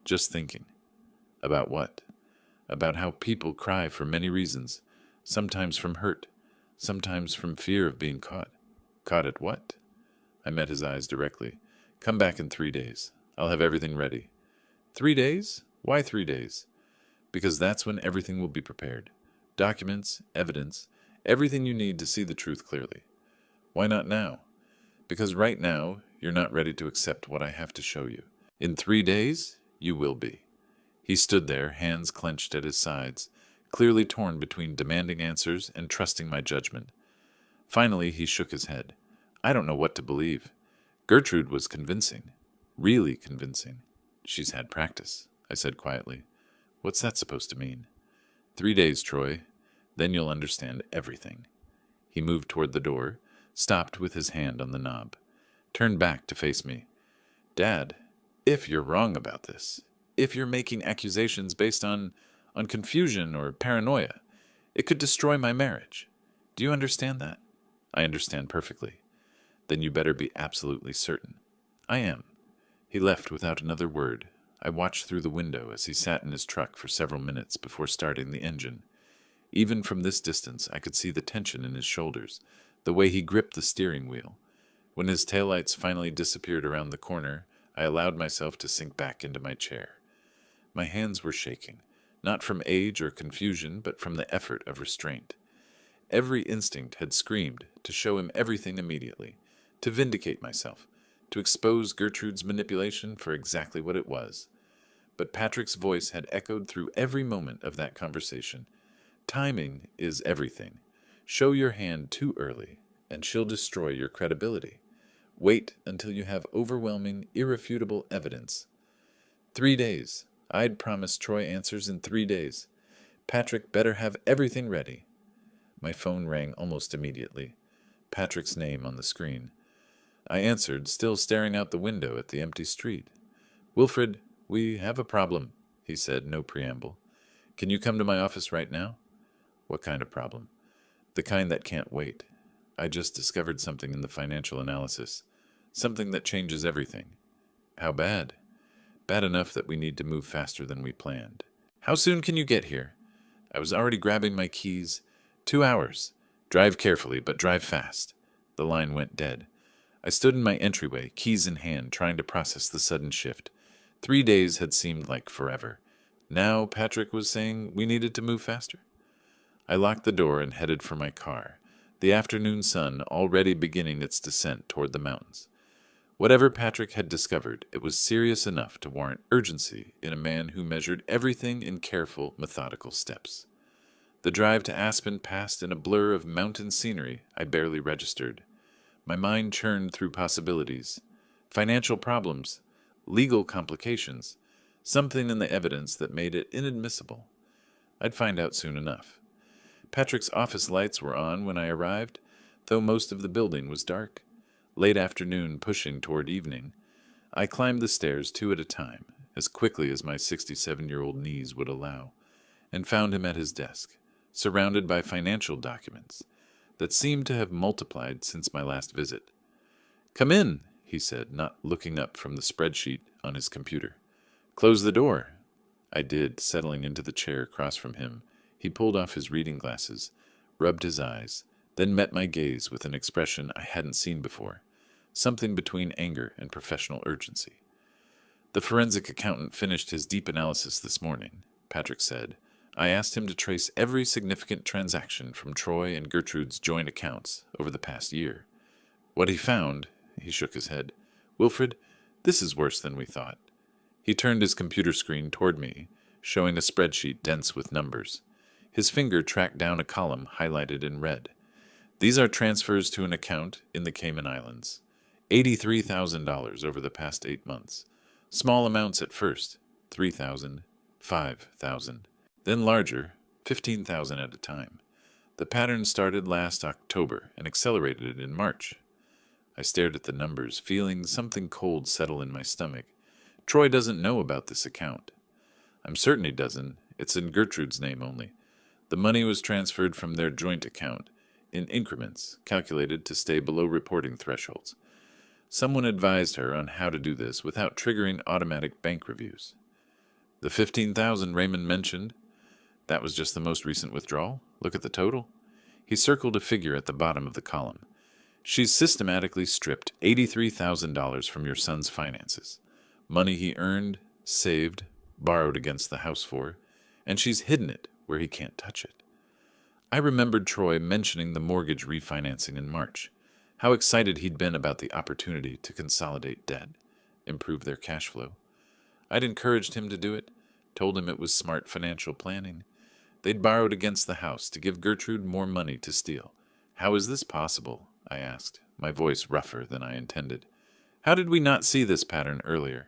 Just thinking. About what? About how people cry for many reasons, sometimes from hurt, sometimes from fear of being caught. Caught at what? I met his eyes directly. Come back in 3 days. I'll have everything ready. 3 days? Why 3 days? Because that's when everything will be prepared. Documents, evidence, everything you need to see the truth clearly. Why not now? Because right now, you're not ready to accept what I have to show you. In 3 days, you will be. He stood there, hands clenched at his sides, clearly torn between demanding answers and trusting my judgment. Finally, he shook his head. I don't know what to believe. Gertrude was convincing. Really convincing. She's had practice, I said quietly. What's that supposed to mean? 3 days, Troy. Then you'll understand everything. He moved toward the door, stopped with his hand on the knob, turned back to face me. Dad, if you're wrong about this, if you're making accusations based on confusion or paranoia, it could destroy my marriage. Do you understand that? I understand perfectly. Then you better be absolutely certain. I am. He left without another word. I watched through the window as he sat in his truck for several minutes before starting the engine. Even from this distance, I could see the tension in his shoulders, the way he gripped the steering wheel. When his taillights finally disappeared around the corner, I allowed myself to sink back into my chair. My hands were shaking, not from age or confusion, but from the effort of restraint. Every instinct had screamed to show him everything immediately, to vindicate myself, to expose Gertrude's manipulation for exactly what it was. But Patrick's voice had echoed through every moment of that conversation. Timing is everything. Show your hand too early, and she'll destroy your credibility. Wait until you have overwhelming, irrefutable evidence. 3 days. I'd promised Troy answers in 3 days. Patrick better have everything ready. My phone rang almost immediately. Patrick's name on the screen. I answered, still staring out the window at the empty street. "Wilfred, we have a problem," he said, no preamble. "Can you come to my office right now?" "What kind of problem?" "The kind that can't wait. I just discovered something in the financial analysis. Something that changes everything." "How bad?" "Bad enough that we need to move faster than we planned." "How soon can you get here?" I was already grabbing my keys. 2 hours. Drive carefully, but drive fast." The line went dead. I stood in my entryway, keys in hand, trying to process the sudden shift. 3 days had seemed like forever. Now Patrick was saying we needed to move faster? I locked the door and headed for my car, the afternoon sun already beginning its descent toward the mountains. Whatever Patrick had discovered, it was serious enough to warrant urgency in a man who measured everything in careful, methodical steps. The drive to Aspen passed in a blur of mountain scenery I barely registered. My mind churned through possibilities. Financial problems, legal complications, something in the evidence that made it inadmissible. I'd find out soon enough. Patrick's office lights were on when I arrived, though most of the building was dark. Late afternoon pushing toward evening. I climbed the stairs 2 at a time, as quickly as my 67-year-old knees would allow, and found him at his desk, surrounded by financial documents that seemed to have multiplied since my last visit. "Come in," he said, not looking up from the spreadsheet on his computer. "Close the door." I did, settling into the chair across from him. He pulled off his reading glasses, rubbed his eyes, then met my gaze with an expression I hadn't seen before, something between anger and professional urgency. "The forensic accountant finished his deep analysis this morning," Patrick said. "I asked him to trace every significant transaction from Troy and Gertrude's joint accounts over the past year. What he found," he shook his head, "Wilfred, this is worse than we thought." He turned his computer screen toward me, showing a spreadsheet dense with numbers. His finger tracked down a column highlighted in red. "These are transfers to an account in the Cayman Islands. $83,000 over the past 8 months. Small amounts at first, 3,000, 5,000. Then larger, 15,000 at a time. The pattern started last October and accelerated in March." I stared at the numbers, feeling something cold settle in my stomach. "Troy doesn't know about this account." "I'm certain he doesn't. It's in Gertrude's name only. The money was transferred from their joint account, in increments, calculated to stay below reporting thresholds. Someone advised her on how to do this without triggering automatic bank reviews." "The 15,000 Raymond mentioned? That was just the most recent withdrawal? Look at the total." He circled a figure at the bottom of the column. "She's systematically stripped $83,000 from your son's finances. Money he earned, saved, borrowed against the house for, and she's hidden it where he can't touch it." I remembered Troy mentioning the mortgage refinancing in March, how excited he'd been about the opportunity to consolidate debt, improve their cash flow. I'd encouraged him to do it, told him it was smart financial planning. They'd borrowed against the house to give Gertrude more money to steal. "How is this possible?" I asked, my voice rougher than I intended. "How did we not see this pattern earlier?"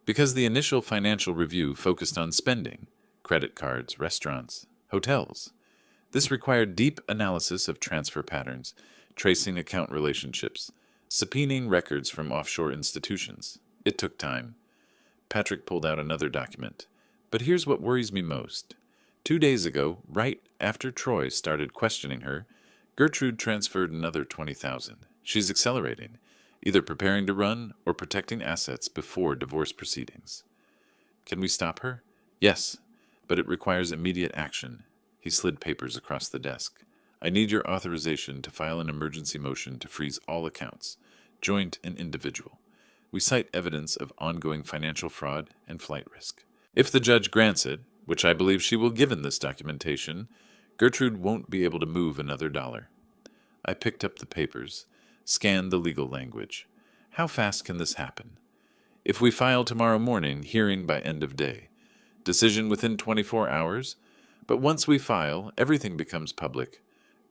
"Because the initial financial review focused on spending, credit cards, restaurants, hotels. This required deep analysis of transfer patterns, tracing account relationships, subpoenaing records from offshore institutions. It took time." Patrick pulled out another document. "But here's what worries me most. 2 days ago, right after Troy started questioning her, Gertrude transferred another 20,000. She's accelerating. either preparing to run or protecting assets before divorce proceedings. Can we stop her? Yes, but it requires immediate action. He slid papers across the desk. I need your authorization to file an emergency motion to freeze all accounts, joint and individual. We cite evidence of ongoing financial fraud and flight risk. If the judge grants it, which I believe she will given this documentation, Gertrude won't be able to move another dollar. I picked up the papers, scanned the legal language. How fast can this happen? If we file tomorrow morning, hearing by end of day. Decision within 24 hours? But once we file, everything becomes public.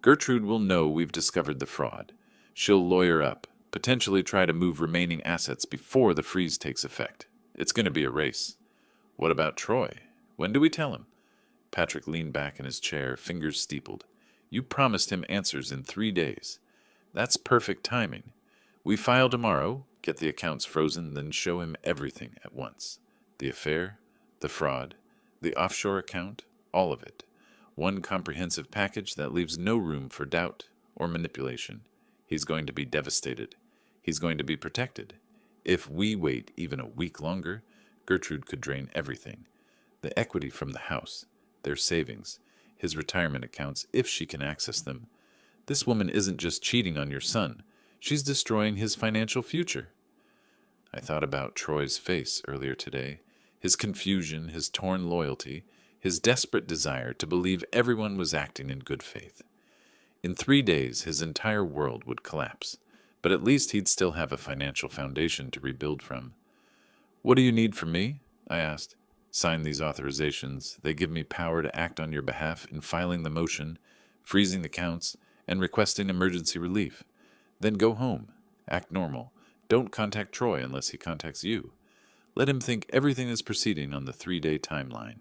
Gertrude will know we've discovered the fraud. She'll lawyer up, potentially try to move remaining assets before the freeze takes effect. It's going to be a race. What about Troy? When do we tell him? Patrick leaned back in his chair, fingers steepled. You promised him answers in 3 days. That's perfect timing. We file tomorrow, get the accounts frozen, then show him everything at once. The affair, the fraud, the offshore account, all of it. One comprehensive package that leaves no room for doubt or manipulation. He's going to be devastated. He's going to be protected. If we wait even a week longer, Gertrude could drain everything. The equity from the house, their savings, his retirement accounts, if she can access them. This woman isn't just cheating on your son. She's destroying his financial future. I thought about Troy's face earlier today, his confusion, his torn loyalty, his desperate desire to believe everyone was acting in good faith. In 3 days, his entire world would collapse, but at least he'd still have a financial foundation to rebuild from. What do you need from me? I asked. Sign these authorizations. They give me power to act on your behalf in filing the motion, freezing the counts, and requesting emergency relief. Then go home. Act normal. Don't contact Troy unless he contacts you. Let him think everything is proceeding on the 3-day timeline.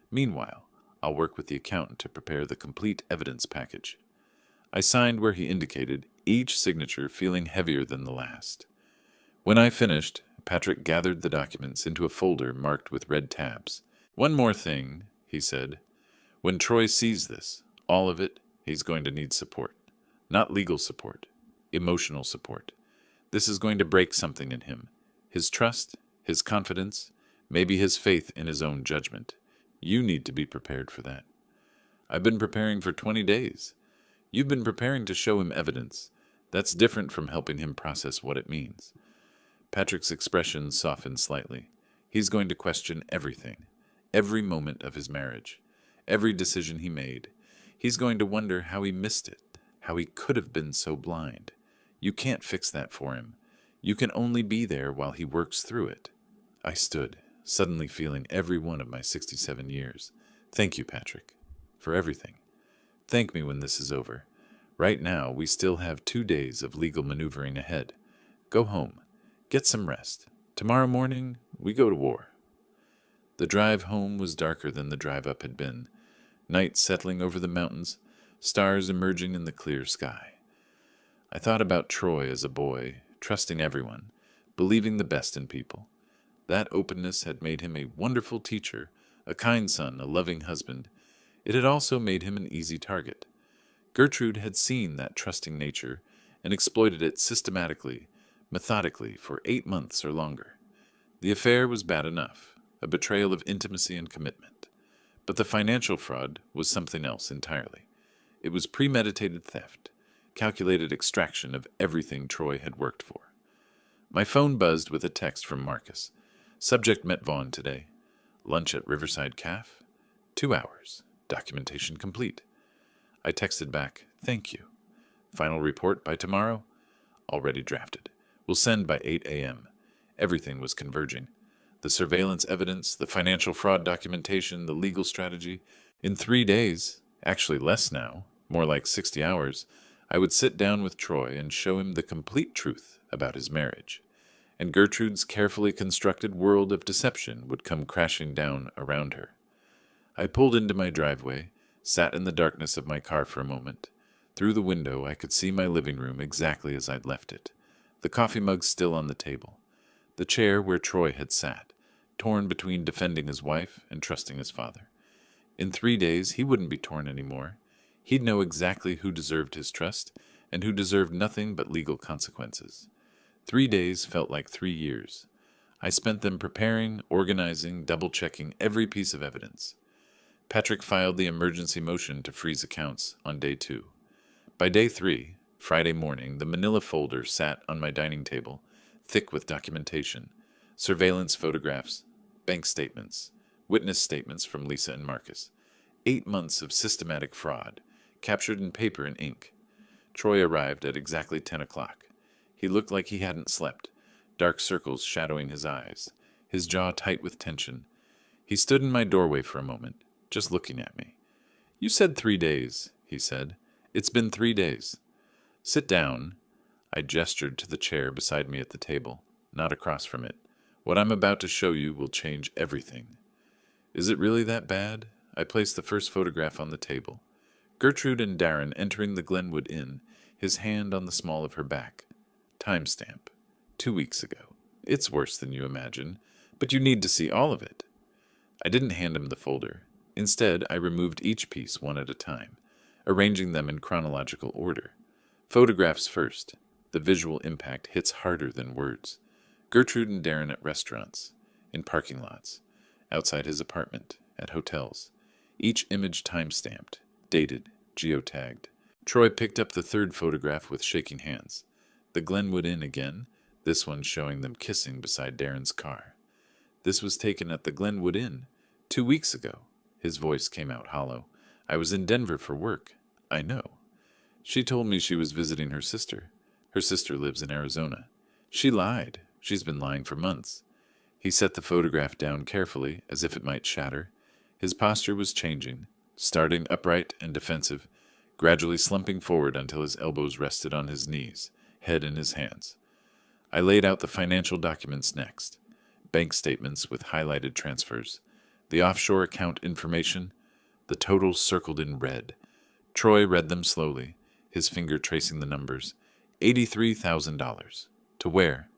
Meanwhile, I'll work with the accountant to prepare the complete evidence package. I signed where he indicated, each signature feeling heavier than the last. When I finished, Patrick gathered the documents into a folder marked with red tabs. One more thing, he said. When Troy sees this, all of it, he's going to need support. Not legal support, emotional support. This is going to break something in him. His trust, his confidence, maybe his faith in his own judgment. You need to be prepared for that. I've been preparing for 20 days. You've been preparing to show him evidence. That's different from helping him process what it means. Patrick's expression softened slightly. He's going to question everything, every moment of his marriage, every decision he made. He's going to wonder how he missed it, how he could have been so blind. You can't fix that for him. You can only be there while he works through it. I stood, suddenly feeling every one of my 67 years. Thank you, Patrick, for everything. Thank me when this is over. Right now, we still have 2 days of legal maneuvering ahead. Go home. Get some rest. Tomorrow morning, we go to war. The drive home was darker than the drive up had been. Night settling over the mountains, stars emerging in the clear sky. I thought about Troy as a boy, trusting everyone, believing the best in people. That openness had made him a wonderful teacher, a kind son, a loving husband. It had also made him an easy target. Gertrude had seen that trusting nature and exploited it systematically, methodically, for 8 months or longer. The affair was bad enough, a betrayal of intimacy and commitment. But the financial fraud was something else entirely. It was premeditated theft, calculated extraction of everything Troy had worked for. My phone buzzed with a text from Marcus. Subject met Vaughn today. Lunch at Riverside Caf? 2 hours. Documentation complete. I texted back, thank you. Final report by tomorrow? Already drafted. We'll send by 8 a.m. Everything was converging. The surveillance evidence, the financial fraud documentation, the legal strategy. In 3 days, actually less now, more like 60 hours, I would sit down with Troy and show him the complete truth about his marriage. And Gertrude's carefully constructed world of deception would come crashing down around her. I pulled into my driveway, sat in the darkness of my car for a moment. Through the window, I could see my living room exactly as I'd left it. The coffee mug still on the table. The chair where Troy had sat, torn between defending his wife and trusting his father. In 3 days, he wouldn't be torn anymore. He'd know exactly who deserved his trust and who deserved nothing but legal consequences. 3 days felt like 3 years. I spent them preparing, organizing, double-checking every piece of evidence. Patrick filed the emergency motion to freeze accounts on day 2. By day 3, Friday morning, the manila folder sat on my dining table, thick with documentation, surveillance photographs, bank statements, witness statements from Lisa and Marcus. 8 months of systematic fraud, captured in paper and ink. Troy arrived at exactly 10 o'clock. He looked like he hadn't slept, dark circles shadowing his eyes, his jaw tight with tension. He stood in my doorway for a moment, just looking at me. "You said 3 days," he said. "It's been 3 days. Sit down." I gestured to the chair beside me at the table, not across from it. "What I'm about to show you will change everything." "Is it really that bad?" I placed the first photograph on the table. Gertrude and Darren entering the Glenwood Inn, his hand on the small of her back. Timestamp. 2 weeks ago. It's worse than you imagine, but you need to see all of it. I didn't hand him the folder. Instead, I removed each piece one at a time, arranging them in chronological order. Photographs first. The visual impact hits harder than words. Gertrude and Darren at restaurants, in parking lots, outside his apartment, at hotels. Each image time-stamped, dated, geotagged. Troy picked up the third photograph with shaking hands. The Glenwood Inn again, this one showing them kissing beside Darren's car. "This was taken at the Glenwood Inn 2 weeks ago." His voice came out hollow. "I was in Denver for work." "I know." "She told me she was visiting her sister. Her sister lives in Arizona." "She lied. She's been lying for months." He set the photograph down carefully, as if it might shatter. His posture was changing, starting upright and defensive, gradually slumping forward until his elbows rested on his knees, head in his hands. I laid out the financial documents next. Bank statements with highlighted transfers, the offshore account information, the totals circled in red. Troy read them slowly, his finger tracing the numbers. $83,000. To where?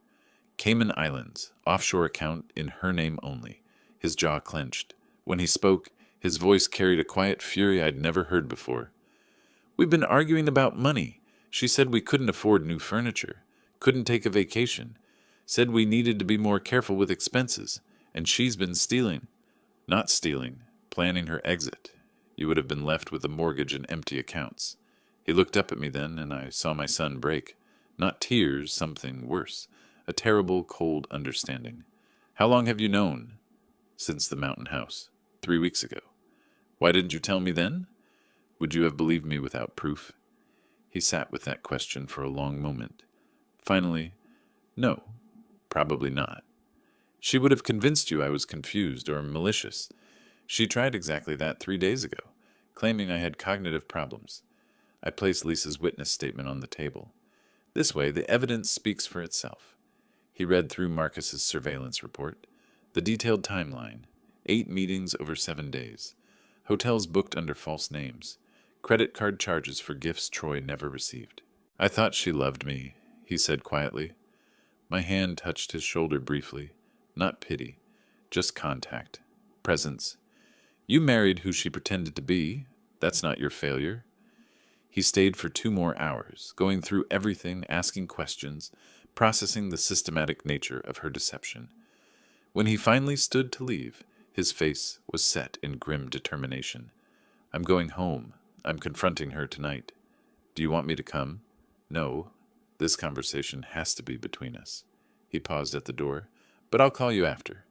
Cayman Islands, offshore account in her name only. His jaw clenched. When he spoke, his voice carried a quiet fury I'd never heard before. "We've been arguing about money. She said we couldn't afford new furniture, couldn't take a vacation, said we needed to be more careful with expenses, and she's been stealing." "Not stealing, planning her exit. You would have been left with a mortgage and empty accounts." He looked up at me then, and I saw my son break. Not tears, something worse. A terrible, cold understanding. "How long have you known?" "Since the mountain house. 3 weeks ago." "Why didn't you tell me then?" "Would you have believed me without proof?" He sat with that question for a long moment. Finally, "No, probably not." "She would have convinced you I was confused or malicious. She tried exactly that 3 days ago, claiming I had cognitive problems." I placed Lisa's witness statement on the table. "This way, the evidence speaks for itself." He read through Marcus's surveillance report, the detailed timeline, 8 meetings over 7 days, hotels booked under false names, credit card charges for gifts Troy never received. "I thought she loved me," he said quietly. My hand touched his shoulder briefly, not pity, just contact, presence. "You married who she pretended to be. That's not your failure." He stayed for 2 more hours, going through everything, asking questions, processing the systematic nature of her deception. When he finally stood to leave, his face was set in grim determination. "I'm going home. I'm confronting her tonight. Do you want me to come?" "No. This conversation has to be between us." He paused at the door. "But I'll call you after."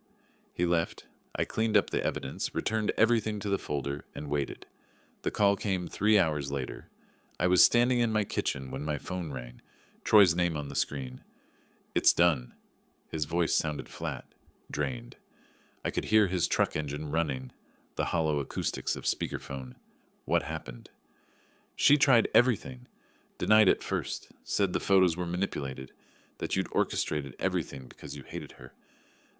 He left. I cleaned up the evidence, returned everything to the folder, and waited. The call came 3 hours later. I was standing in my kitchen when my phone rang, Troy's name on the screen. "It's done." His voice sounded flat, drained. I could hear his truck engine running, the hollow acoustics of speakerphone. "What happened?" "She tried everything. Denied it first, said the photos were manipulated, that you'd orchestrated everything because you hated her.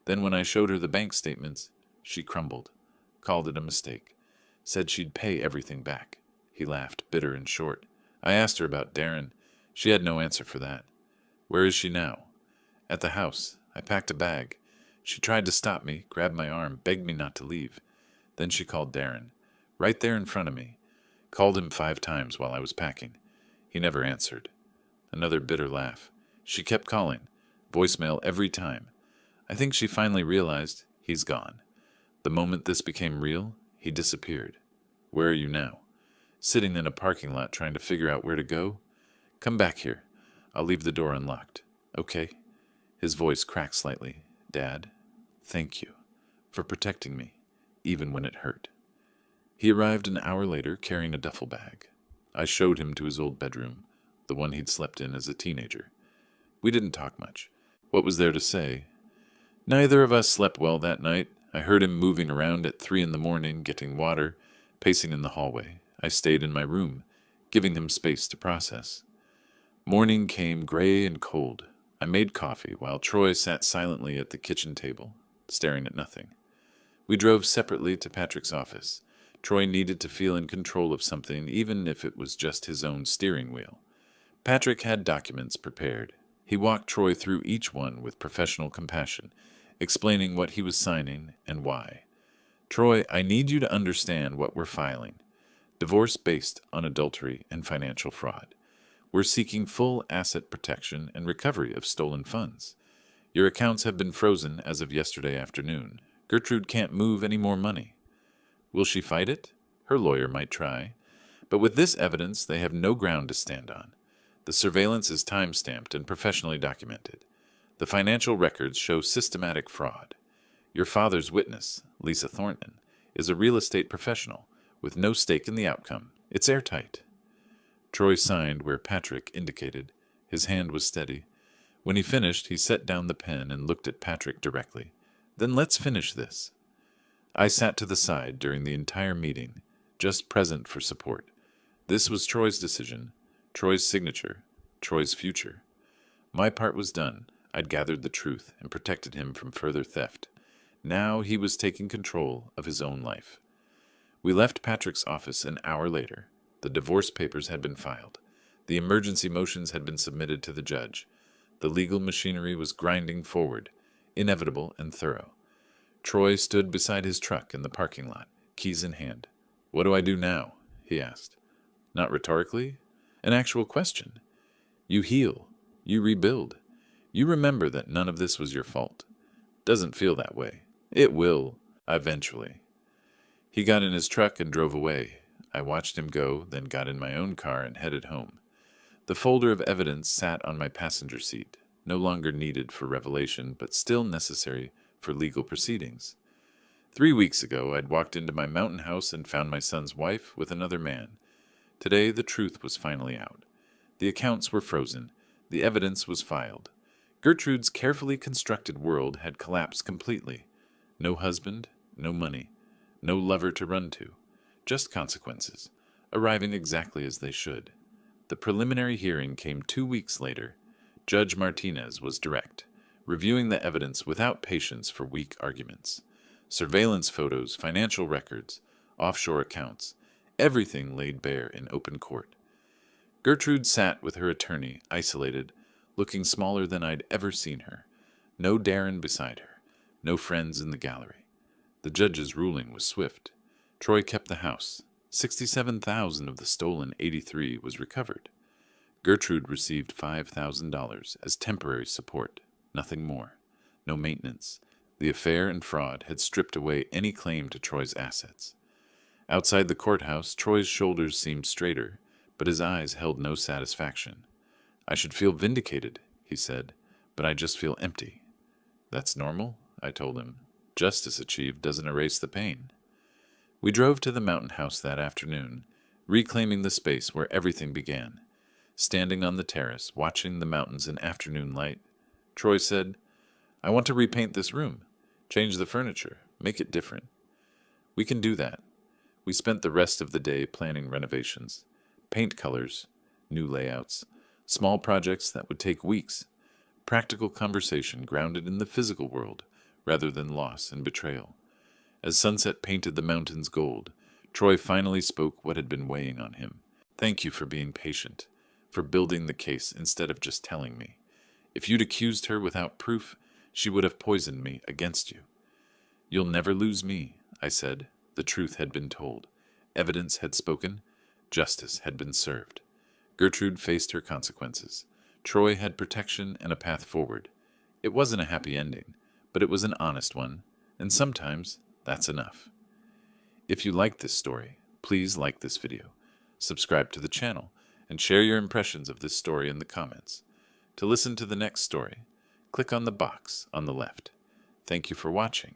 Then when I showed her the bank statements, she crumbled, called it a mistake, said she'd pay everything back." He laughed, bitter and short. "I asked her about Darren. She had no answer for that." "Where is she now?" "At the house. I packed a bag. She tried to stop me, grabbed my arm, begged me not to leave. Then she called Darren, right there in front of me. Called him 5 times while I was packing. He never answered." Another bitter laugh. "She kept calling. Voicemail every time. I think she finally realized he's gone. The moment this became real, he disappeared. Where are you now? Sitting in a parking lot trying to figure out where to go? Come back here. I'll leave the door unlocked. Okay? His voice cracked slightly. Dad, thank you for protecting me, even when it hurt. He arrived an hour later carrying a duffel bag. I showed him to his old bedroom, the one he'd slept in as a teenager. We didn't talk much. What was there to say? Neither of us slept well that night. I heard him moving around at 3 a.m, getting water, pacing in the hallway. I stayed in my room, giving him space to process. Morning came gray and cold. I made coffee while Troy sat silently at the kitchen table, staring at nothing. We drove separately to Patrick's office. Troy needed to feel in control of something, even if it was just his own steering wheel. Patrick had documents prepared. He walked Troy through each one with professional compassion, explaining what he was signing and why. Troy, I need you to understand what we're filing. Divorce based on adultery and financial fraud. We're seeking full asset protection and recovery of stolen funds. Your accounts have been frozen as of yesterday afternoon. Gertrude can't move any more money. Will she fight it? Her lawyer might try. But with this evidence, they have no ground to stand on. The surveillance is time-stamped and professionally documented. The financial records show systematic fraud. Your father's witness, Lisa Thornton, is a real estate professional with no stake in the outcome. It's airtight. Troy signed where Patrick indicated. His hand was steady. When he finished, he set down the pen and looked at Patrick directly. Then let's finish this. I sat to the side during the entire meeting, just present for support. This was Troy's decision, Troy's signature, Troy's future. My part was done. I'd gathered the truth and protected him from further theft. Now he was taking control of his own life. We left Patrick's office an hour later. The divorce papers had been filed. The emergency motions had been submitted to the judge. The legal machinery was grinding forward, inevitable and thorough. Troy stood beside his truck in the parking lot, keys in hand. What do I do now? He asked. Not rhetorically, an actual question. You heal. You rebuild. You remember that none of this was your fault. Doesn't feel that way. It will, eventually. He got in his truck and drove away. I watched him go, then got in my own car and headed home. The folder of evidence sat on my passenger seat, no longer needed for revelation, but still necessary for legal proceedings. 3 weeks ago, I'd walked into my mountain house and found my son's wife with another man. Today, the truth was finally out. The accounts were frozen. The evidence was filed. Gertrude's carefully constructed world had collapsed completely. No husband, no money, no lover to run to. Just consequences, arriving exactly as they should. The preliminary hearing came 2 weeks later. Judge Martinez was direct, reviewing the evidence without patience for weak arguments. Surveillance photos, financial records, offshore accounts, everything laid bare in open court. Gertrude sat with her attorney, isolated, looking smaller than I'd ever seen her. No Darren beside her, no friends in the gallery. The judge's ruling was swift. Troy kept the house. $67,000 of the stolen $83,000 was recovered. Gertrude received $5,000 as temporary support, nothing more. No maintenance. The affair and fraud had stripped away any claim to Troy's assets. Outside the courthouse, Troy's shoulders seemed straighter, but his eyes held no satisfaction. I should feel vindicated, he said, but I just feel empty. That's normal, I told him. Justice achieved doesn't erase the pain. We drove to the mountain house that afternoon, reclaiming the space where everything began. Standing on the terrace, watching the mountains in afternoon light, Troy said, I want to repaint this room, change the furniture, make it different. We can do that. We spent the rest of the day planning renovations, paint colors, new layouts, small projects that would take weeks, practical conversation grounded in the physical world rather than loss and betrayal. As sunset painted the mountains gold, Troy finally spoke what had been weighing on him. Thank you for being patient, for building the case instead of just telling me. If you'd accused her without proof, she would have poisoned me against you. You'll never lose me, I said. The truth had been told. Evidence had spoken. Justice had been served. Gertrude faced her consequences. Troy had protection and a path forward. It wasn't a happy ending, but it was an honest one, and sometimes that's enough. If you like this story, please like this video, subscribe to the channel, and share your impressions of this story in the comments. To listen to the next story, click on the box on the left. Thank you for watching.